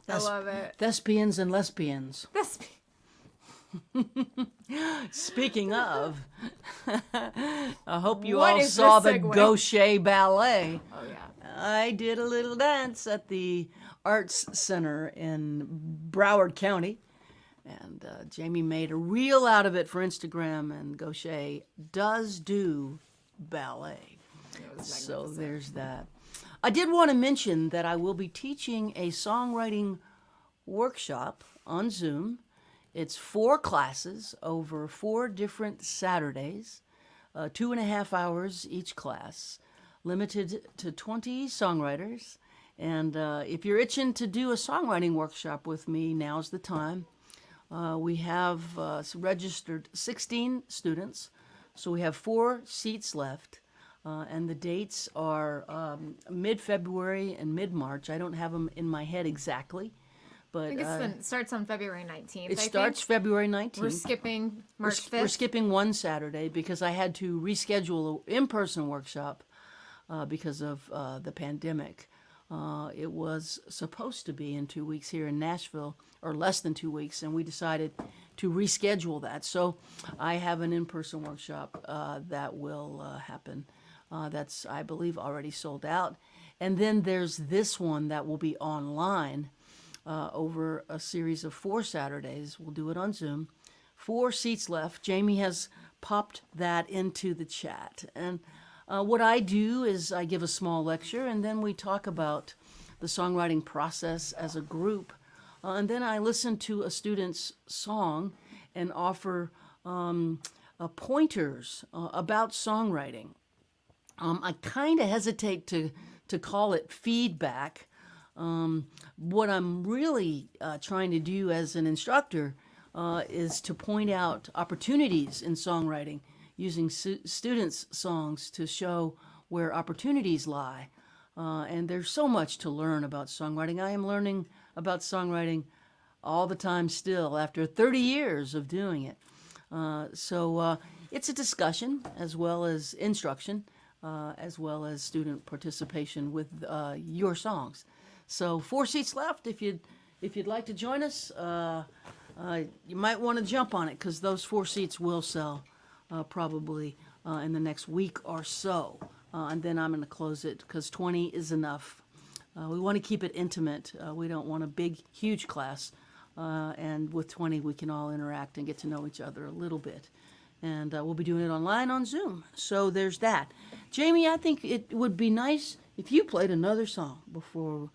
I love it. Thespians and lesbians. Thespians. Speaking of, I hope you What all is saw this the segue? Gauthier ballet. Oh, yeah. I did a little dance at the Arts Center in Broward County. And Jaimee made a reel out of it for Instagram, and Gauthier does do ballet. So there's that. I did want to mention that I will be teaching a songwriting workshop on Zoom. It's 4 classes over 4 different Saturdays, 2.5 hours each class, limited to 20 songwriters. And if you're itching to do a songwriting workshop with me, now's the time. We have registered 16 students, so we have 4 seats left, and the dates are mid-February and mid-March. I don't have them in my head exactly, but I think it starts on February 19th. it starts February 19th. We're skipping March 5th. We're skipping one Saturday because I had to reschedule an in-person workshop because of the pandemic. It was supposed to be in 2 weeks here in Nashville, or less than 2 weeks, and we decided to reschedule that. So I have an in-person workshop that will happen. That's, I believe, already sold out. And then there's this one that will be online over a series of 4 Saturdays. We'll do it on Zoom. 4 seats left. Jaimee has popped that into the chat. And what I do is I give a small lecture, and then we talk about the songwriting process as a group. And then I listen to a student's song and offer pointers about songwriting. I kind of hesitate to call it feedback. What I'm really trying to do as an instructor is to point out opportunities in songwriting, using students' songs to show where opportunities lie. And there's so much to learn about songwriting. I am learning about songwriting all the time still after 30 years of doing it. So it's a discussion as well as instruction, as well as student participation with your songs. So 4 seats left. If you'd like to join us, you might want to jump on it because those 4 seats will sell probably in the next week or so. And then I'm going to close it because 20 is enough. We want to keep it intimate. We don't want a big, huge class. And with 20, we can all interact and get to know each other a little bit. And we'll be doing it online on Zoom. So there's that. Jaimee, I think it would be nice if you played another song before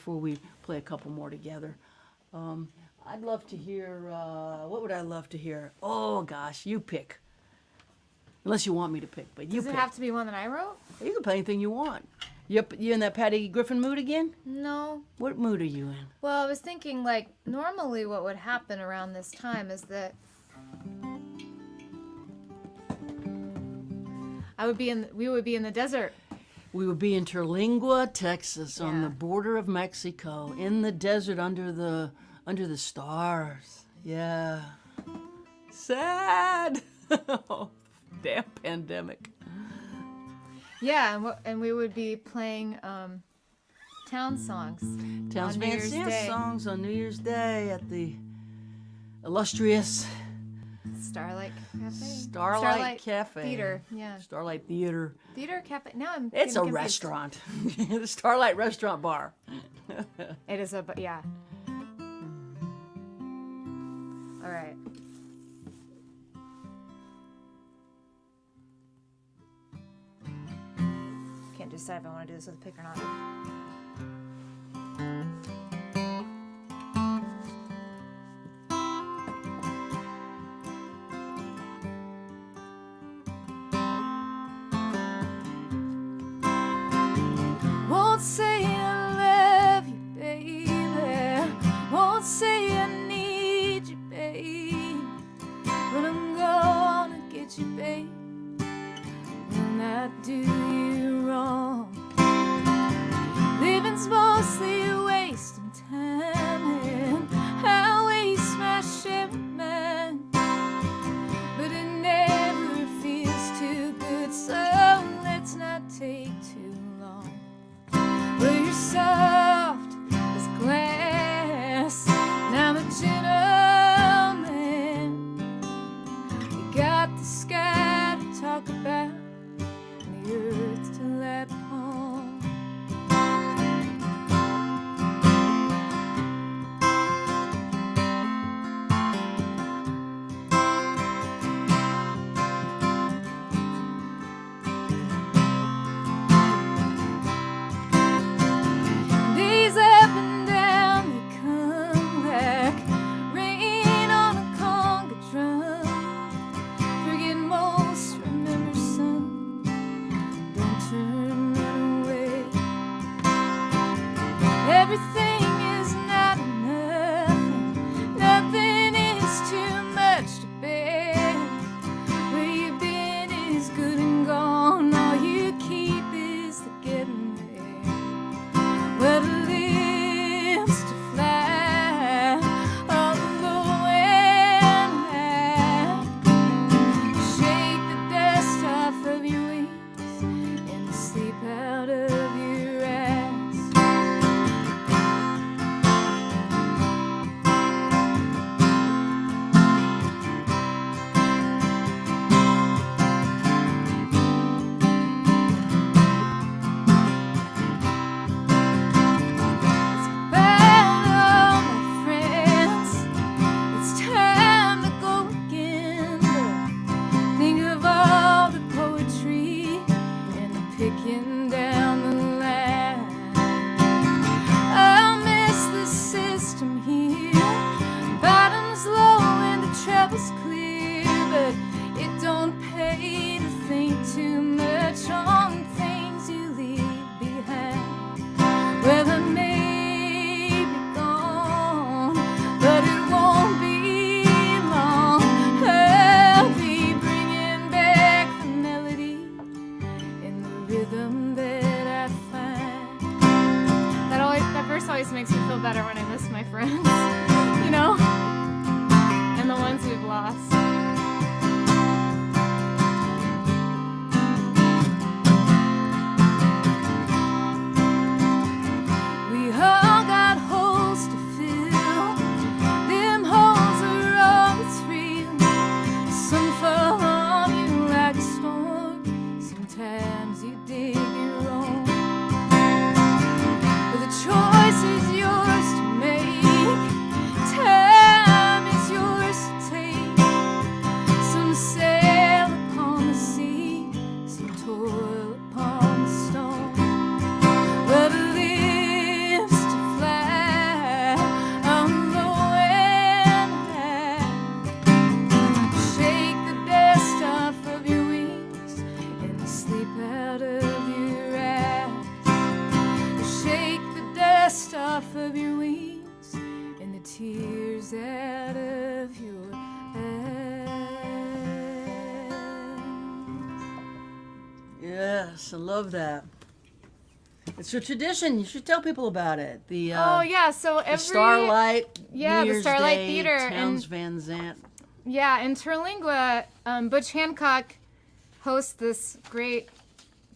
we play a couple more together. I'd love to hear, what would I love to hear? Oh, gosh, you pick. Unless you want me to pick, but you Does pick. it have to be one that I wrote? You can play anything you want. You in that Patty Griffin mood again? No. What mood are you in? Well, I was thinking, like, normally what would happen around this time is that we would be in the desert. We would be in Terlingua, Texas, on Yeah. the border of Mexico, in the desert under the stars. Yeah. Sad. Oh, damn pandemic. Yeah, and we would be playing town songs. Towns on New Year's Dance Day. songs on New Year's Day at the illustrious Starlight Cafe. Starlight Cafe. Theater. Yeah. Starlight Theater. Theater Cafe. Now I'm. It's a getting confused. restaurant. The Starlight Restaurant Bar. It is yeah. All right. decide if I want to do this with a pick or not. Won't say I love you, baby. Won't say I need you, babe. But I'm gonna get you, babe. When I do you wrong. Living's mostly wasting time, and I waste my share of mine. But it never feels too good, so let's not take too long. Well, you're soft as glass, and I'm a gentleman. We got the sky to talk about, and the earth to lie upon. Days up and down, they come like rain on a conga drum. Forget most, remember some. Don't turn, run away. Everything is not enough. Nothing is too much to bear. Where you've been is good and gone. All you keep is the getting there. Well, the lips to fly all low and high. Shake the dust off of your wings and the sleep out of your eyes. Goodbye, all my friends. It's time to go again. But think of all the poetry and the picking down the line. I miss the system here. Bottom's low and the trouble's clear, but it don't pay to think too much on things you leave behind. Well, I may be gone, but it won't be long. I'll be bringing back the melody and the rhythm that I find. That verse always makes me feel better when I miss my friends, you know, and the ones we've lost. We all got holes to fill. Them holes are all that's real. Some fall on you like a storm. Sometimes you dig your own. But the choice is yours to make. Time is yours to take. Some sail upon the sea, some toil upon the stone. Well, the lips to fly on low and high. Shake the dust off of your wings and the sleep out of your eyes. Shake the dust off of your wings and the tears out of your eyes. Yes, I love that. It's a tradition. You should tell people about it. The Oh yeah, so the every Starlight, Yeah, New the Year's Starlight Day, Theater, Towns and- Van Zandt. Yeah, in Terlingua, Butch Hancock hosts this great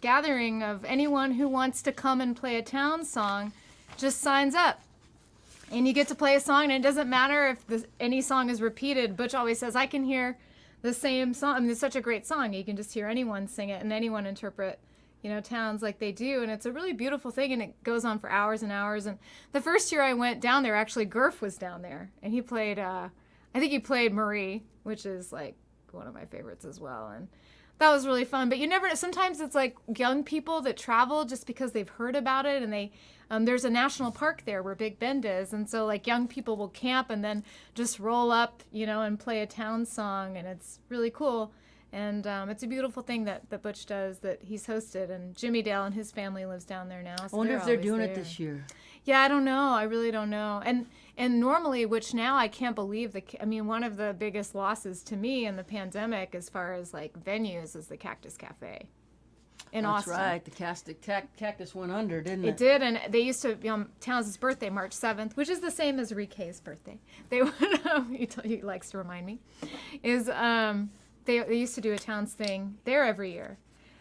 gathering of anyone who wants to come and play a town song, just signs up. And you get to play a song, and it doesn't matter if any song is repeated. Butch always says, I can hear the same song. I mean, it's such a great song. You can just hear anyone sing it and anyone interpret, towns like they do. And it's a really beautiful thing, and it goes on for hours and hours. And the first year I went down there, actually, Gurf was down there. And he played, I think he played Marie, which is like one of my favorites as well. And that was really fun. But you never, sometimes it's like young people that travel just because they've heard about it, and they, there's a national park there where Big Bend is. And so like young people will camp and then just roll up, you know, and play a town song. And it's really cool. And it's a beautiful thing that Butch does, that he's hosted. And Jimmy Dale and his family lives down there now. So I wonder if they're always doing there. it this year. Yeah, I don't know. I really don't know. And normally, which now I can't believe, one of the biggest losses to me in the pandemic as far as like venues is the Cactus Cafe in That's Austin. right. The cactus went under, didn't it? It did, and they used to, Towns' birthday, March 7th, which is the same as Rike's birthday. They would, he likes to remind me, is they used to do a Towns thing there every year.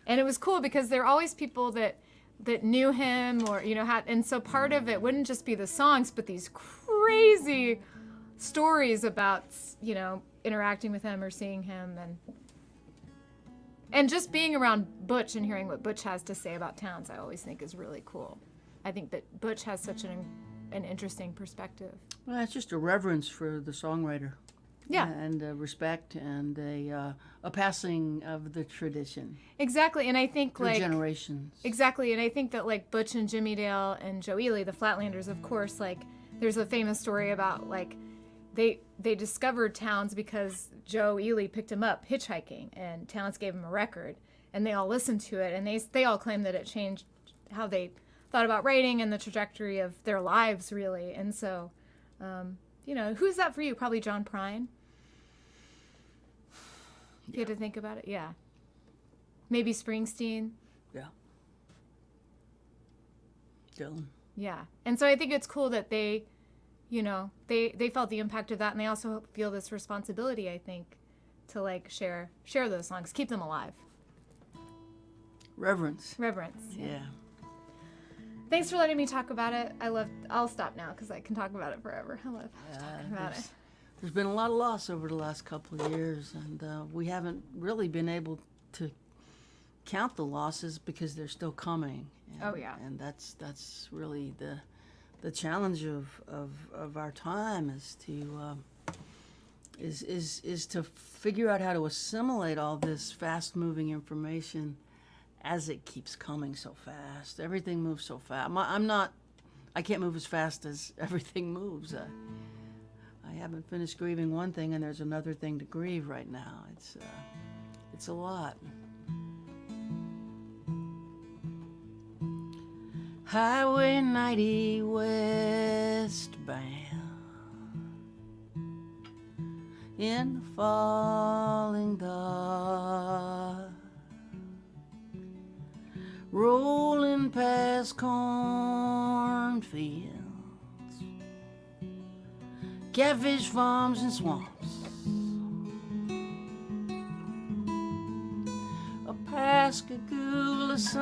And it was cool because there are always people that knew him, or, you know, had, and so part of it wouldn't just be the songs, but these crazy stories about, you know, interacting with him or seeing him, and just being around Butch and hearing what Butch has to say about Towns, I always think is really cool. I think that Butch has such an interesting perspective. Well, it's just a reverence for the songwriter. Yeah. And respect, and a passing of the tradition Exactly, and I think through like generations. exactly, and I think that like Butch and Jimmy Dale and Joe Ely, the Flatlanders, of course, like there's a famous story about like they discovered Towns because Joe Ely picked him up hitchhiking, and Towns gave him a record, and they all listened to it, and they all claimed that it changed how they thought about writing and the trajectory of their lives, really. And so, you know, who's that for you? Probably John Prine. You had to think about it? Yeah. Maybe Springsteen. Yeah. Dylan. Yeah. And so I think it's cool that they, you know, they felt the impact of that, and they also feel this responsibility, I think, to like share those songs, keep them alive. Reverence. Reverence. Yeah. Thanks for letting me talk about it. I'll stop now because I can talk about it forever. I love talking about it. There's been a lot of loss over the last couple of years, and we haven't really been able to count the losses because they're still coming. And, Oh, yeah. And that's really the challenge of our time, is to is to figure out how to assimilate all this fast moving information as it keeps coming so fast. Everything moves so fast. I can't move as fast as everything moves. I haven't finished grieving one thing, and there's another thing to grieve right now. It's a lot. Highway 90 westbound in the falling dark, rolling past cornfields, catfish farms and swamps, a Pascagoula sunset,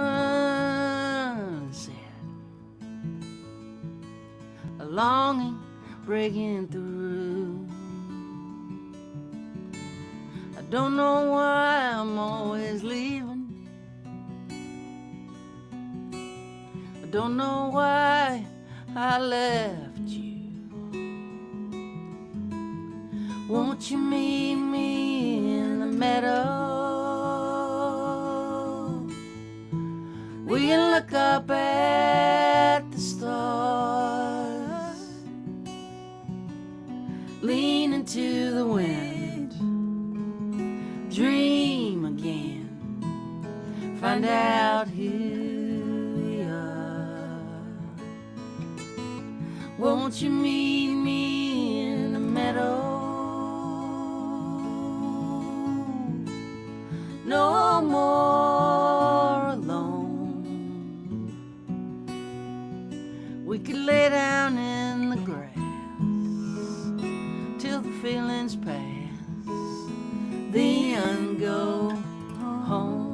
a longing breaking through. I don't know why I'm always leaving. I don't know why I left you. Won't you meet me in the meadow? We can look up at the stars, lean into the wind, dream again, find out who we are. Won't you meet me in the meadow? No more alone. We could lay down in the grass till the feelings pass, then go home.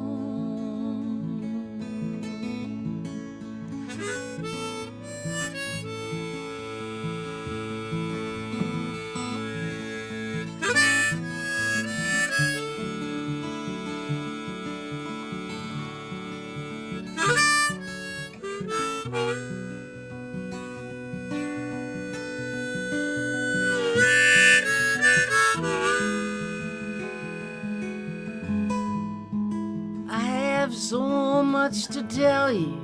have so much to tell you.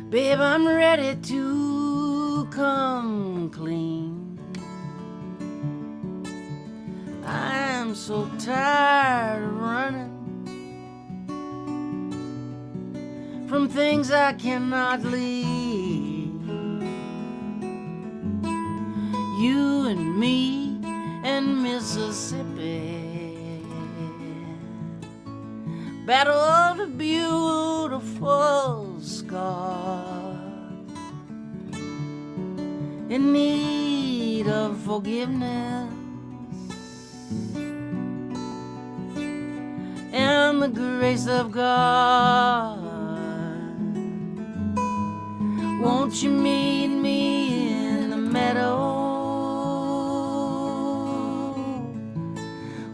Babe, I'm ready to come clean. I'm so tired of running from things I cannot leave. You and me and Mississippi, battle of the beautiful scar, in need of forgiveness and the grace of God. Won't you meet me in the meadow?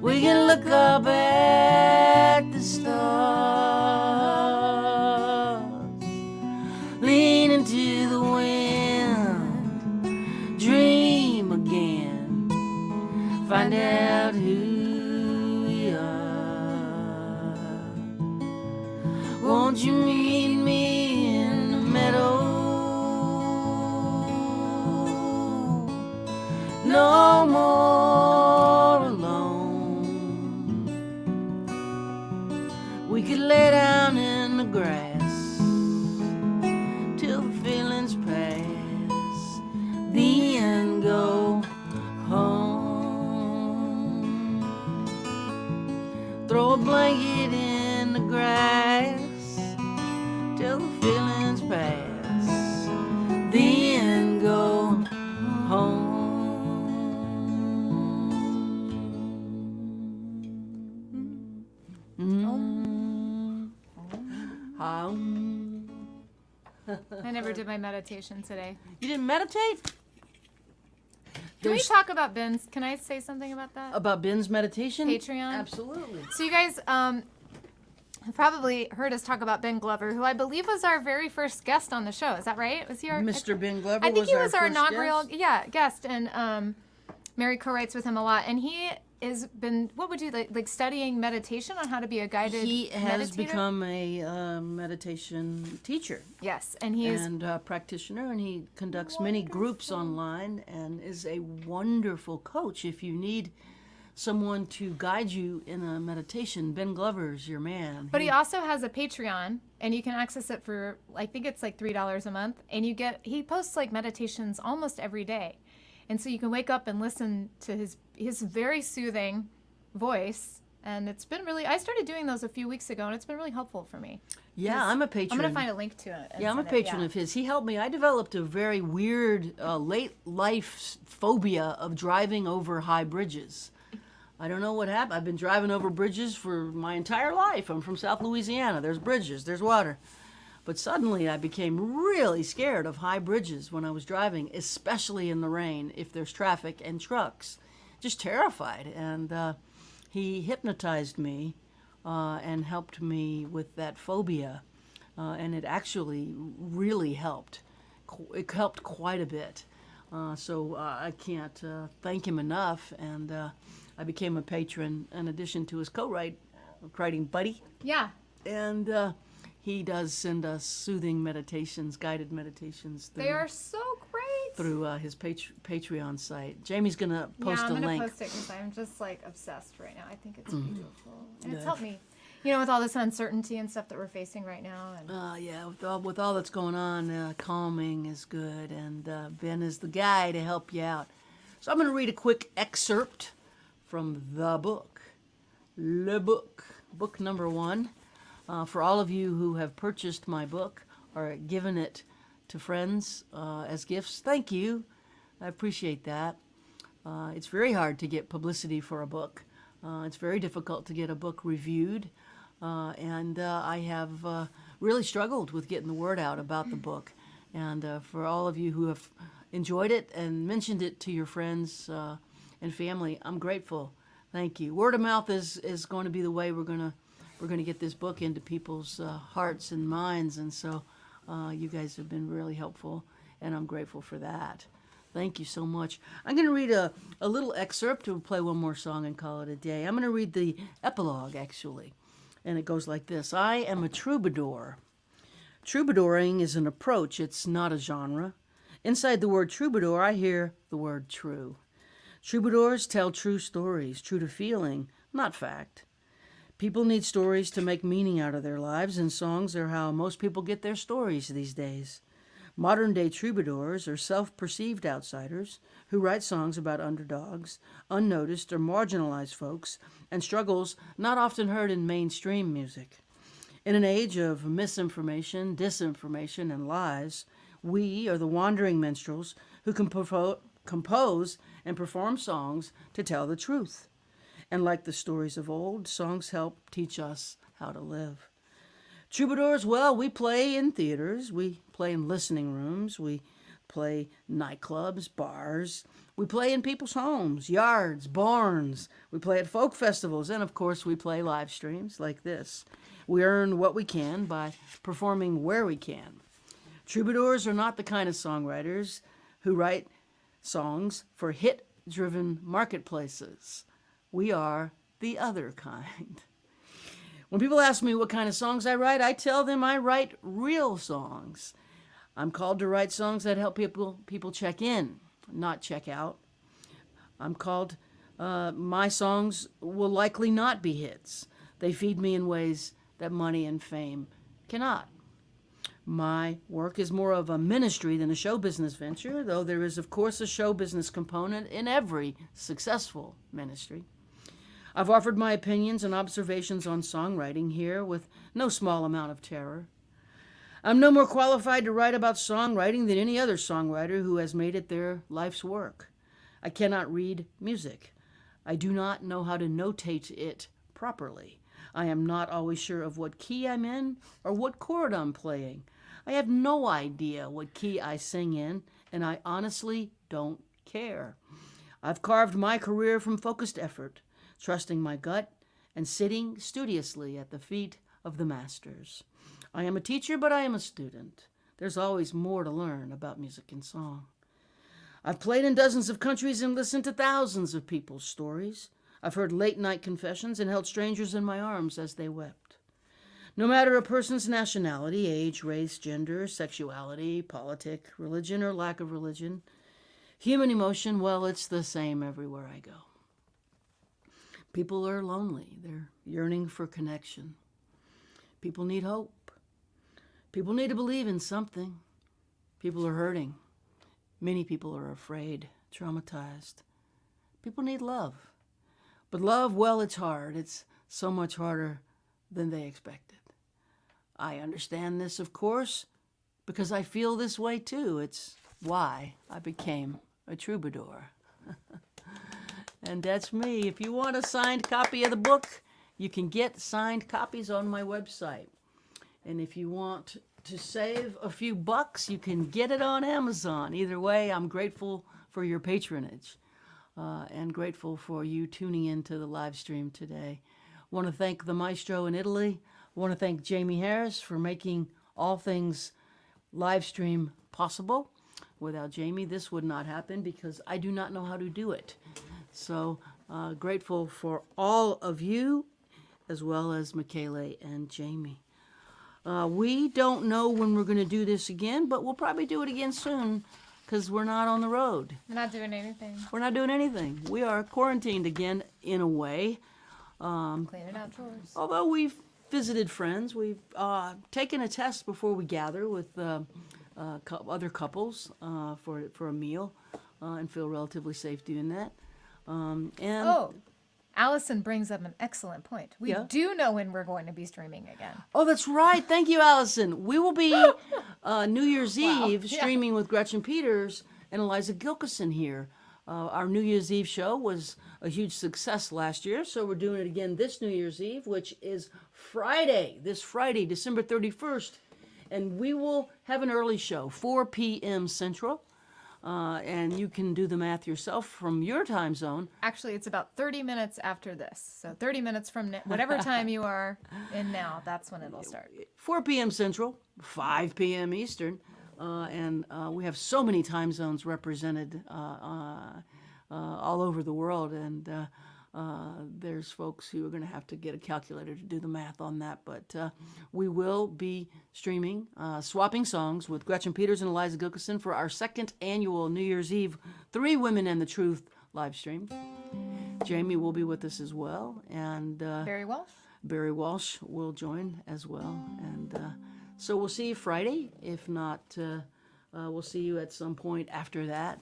We can look up at the stars, lean into the wind, dream again, find out who we are. Won't you meet me in the meadow? No more alone. We could lay down in the grass till the feelings pass, then go home. Throw a blanket in the grass till the feelings pass, then go home. I never did my meditation today. You didn't meditate? Can we talk about Ben's? Can I say something about that? About Ben's meditation? Patreon? Absolutely. So you guys have probably heard us talk about Ben Glover, who I believe was our very first guest on the show. Is that right? Was he our Mr. Ben Glover I think he was our first inaugural guest? guest, and Mary co-writes with him a lot, and he has been, what would you like studying meditation on how to be a guided He has meditator? become a meditation teacher. Yes, and he is and practitioner, and he conducts many groups online and is a wonderful coach. If you need someone to guide you in a meditation, Ben Glover's your man. But he also has a Patreon, and you can access it for, I think it's like $3 a month, and he posts like meditations almost every day. And so you can wake up and listen to his very soothing voice. And it's been really, I started doing those a few weeks ago, and it's been really helpful for me. Yeah, I'm a patron. I'm going to find a link to it. Yeah, I'm a patron of his. He helped me. I developed a very weird late life phobia of driving over high bridges. I don't know what happened. I've been driving over bridges for my entire life. I'm from South Louisiana. There's bridges, there's water. But suddenly I became really scared of high bridges when I was driving, especially in the rain, if there's traffic and trucks. Just terrified. And he hypnotized me and helped me with that phobia. And it actually really helped. It helped quite a bit. So I can't thank him enough. And I became a patron in addition to his co-writing buddy. Yeah. And he does send us soothing meditations, guided meditations. They are so great. Through his Patreon site. Jamie's going to post a link. Yeah, I'm going to post it because I'm just like obsessed right now. I think it's beautiful. And it's helped me, with all this uncertainty and stuff that we're facing right now. And Yeah, with all that's going on, calming is good. And Ben is the guy to help you out. So I'm going to read a quick excerpt from the book. Le Book. Book number 1. For all of you who have purchased my book or given it to friends as gifts, thank you. I appreciate that. It's very hard to get publicity for a book. It's very difficult to get a book reviewed. And I have really struggled with getting the word out about the book. And for all of you who have enjoyed it and mentioned it to your friends and family, I'm grateful. Thank you. Word of mouth is going to be the way we're going to get this book into people's hearts and minds, and so you guys have been really helpful, and I'm grateful for that. Thank you so much. I'm going to read a little excerpt to play one more song and call it a day. I'm going to read the epilogue, actually. And it goes like this. I am a troubadour. Troubadouring is an approach. It's not a genre. Inside the word troubadour, I hear the word true. Troubadours tell true stories, true to feeling, not fact. People need stories to make meaning out of their lives, and songs are how most people get their stories these days. Modern-day troubadours are self-perceived outsiders who write songs about underdogs, unnoticed or marginalized folks, and struggles not often heard in mainstream music. In an age of misinformation, disinformation, and lies, we are the wandering minstrels who can compose and perform songs to tell the truth. And like the stories of old, songs help teach us how to live. Troubadours, well, we play in theaters, we play in listening rooms, we play nightclubs, bars, we play in people's homes, yards, barns, we play at folk festivals, and of course we play live streams like this. We earn what we can by performing where we can. Troubadours are not the kind of songwriters who write songs for hit-driven marketplaces. We are the other kind. When people ask me what kind of songs I write, I tell them I write real songs. I'm called to write songs that help people check in, not check out. My songs will likely not be hits. They feed me in ways that money and fame cannot. My work is more of a ministry than a show business venture, though there is, of course, a show business component in every successful ministry. I've offered my opinions and observations on songwriting here with no small amount of terror. I'm no more qualified to write about songwriting than any other songwriter who has made it their life's work. I cannot read music. I do not know how to notate it properly. I am not always sure of what key I'm in or what chord I'm playing. I have no idea what key I sing in, and I honestly don't care. I've carved my career from focused effort, trusting my gut, and sitting studiously at the feet of the masters. I am a teacher, but I am a student. There's always more to learn about music and song. I've played in dozens of countries and listened to thousands of people's stories. I've heard late-night confessions and held strangers in my arms as they wept. No matter a person's nationality, age, race, gender, sexuality, politic, religion, or lack of religion, human emotion, well, it's the same everywhere I go. People are lonely. They're yearning for connection. People need hope. People need to believe in something. People are hurting. Many people are afraid, traumatized. People need love. But love, well, it's hard. It's so much harder than they expected. I understand this, of course, because I feel this way too. It's why I became a troubadour. And that's me. If you want a signed copy of the book, you can get signed copies on my website. And if you want to save a few bucks, you can get it on Amazon. Either way, I'm grateful for your patronage and grateful for you tuning into the live stream today. I want to thank the maestro in Italy. I want to thank Jaimee Harris for making all things live stream possible. Without Jaimee, this would not happen because I do not know how to do it. So grateful for all of you, as well as Michele and Jaimee. We don't know when we're going to do this again, but we'll probably do it again soon because we're not on the road. We're not doing anything. We're not doing anything. We are quarantined again in a way. Cleaning out chores. Although we've visited friends, we've taken a test before we gather with other couples for a meal and feel relatively safe doing that. Allison brings up an excellent point. We do know when we're going to be streaming again. Oh, that's right. Thank you, Allison. We will be New Year's Eve streaming with Gretchen Peters and Eliza Gilkison here. Our New Year's Eve show was a huge success last year, so we're doing it again this New Year's Eve, which is this Friday, December 31st. And we will have an early show, 4 p.m. Central. And you can do the math yourself from your time zone. Actually, it's about 30 minutes after this. So 30 minutes from whatever time you are in now, that's when it'll start. 4 p.m. Central, 5 p.m. Eastern. and we have so many time zones represented all over the world, and there's folks who are going to have to get a calculator to do the math on that. But we will be streaming Swapping Songs with Gretchen Peters and Eliza Gilkison for our second annual New Year's Eve 3 Women and the Truth live stream. Jaimee will be with us as well, and Barry Walsh will join as well. And so we'll see you Friday. If not, we'll see you at some point after that.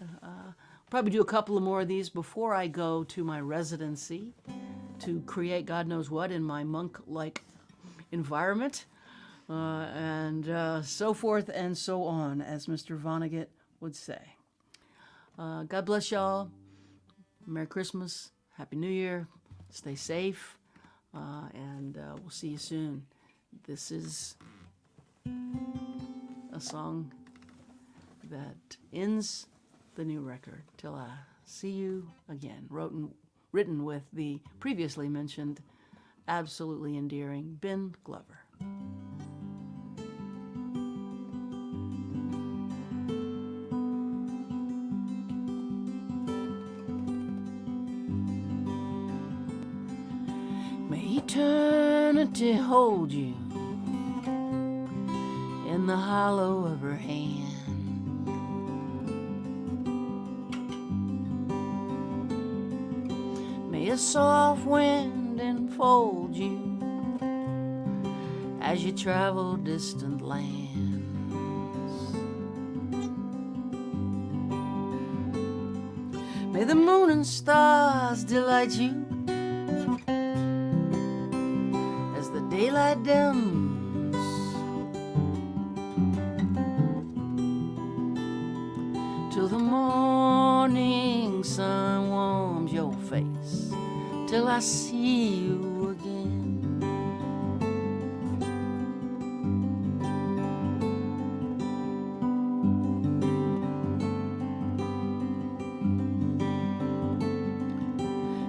Probably do a couple of more of these before I go to my residency to create God knows what in my monk-like environment, and so forth and so on, as Mr. Vonnegut would say. God bless y'all. Merry Christmas. Happy New Year. Stay safe, and we'll see you soon. This is a song that ends the new record, Till I See You Again, written with the previously mentioned absolutely endearing Ben Glover. May eternity hold you in the hollow of her hand. May a soft wind enfold you as you travel distant lands. May the moon and stars delight you as the daylight dims. Till the morning sun warms your face, till I see you again.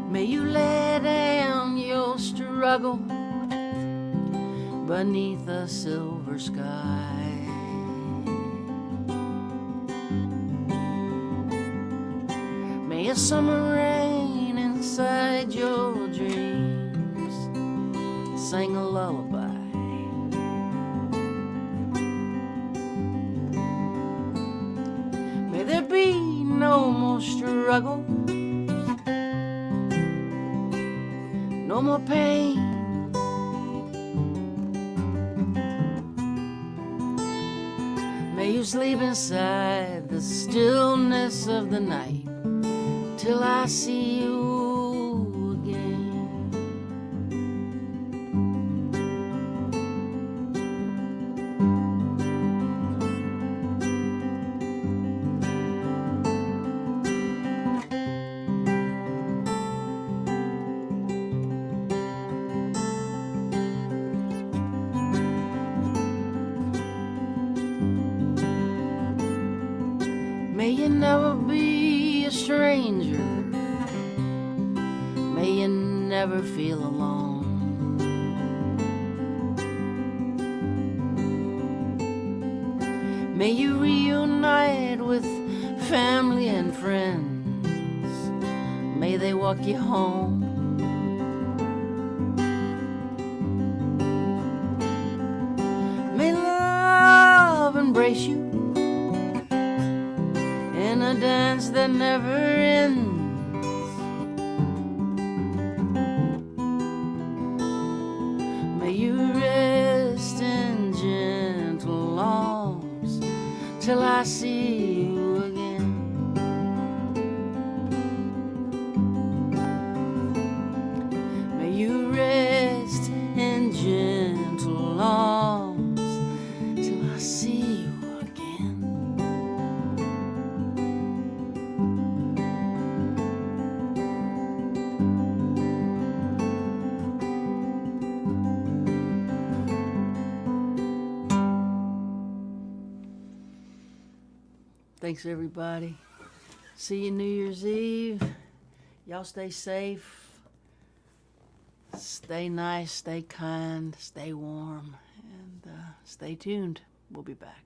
May you lay down your struggle beneath a silver sky. May a summer rain inside your dreams sing a lullaby. May there be no more struggle, no more pain. May you sleep inside the stillness of the night till I see you again. May you never be a stranger, may you never feel alone. May you reunite with family and friends, may they walk you home. May love embrace you in a dance that never ends. May you rest in gentle arms till I see you again. May you rest in gentle arms till I see you again. Thanks, everybody. See you New Year's Eve. Y'all stay safe. Stay nice, stay kind, stay warm, and stay tuned. We'll be back.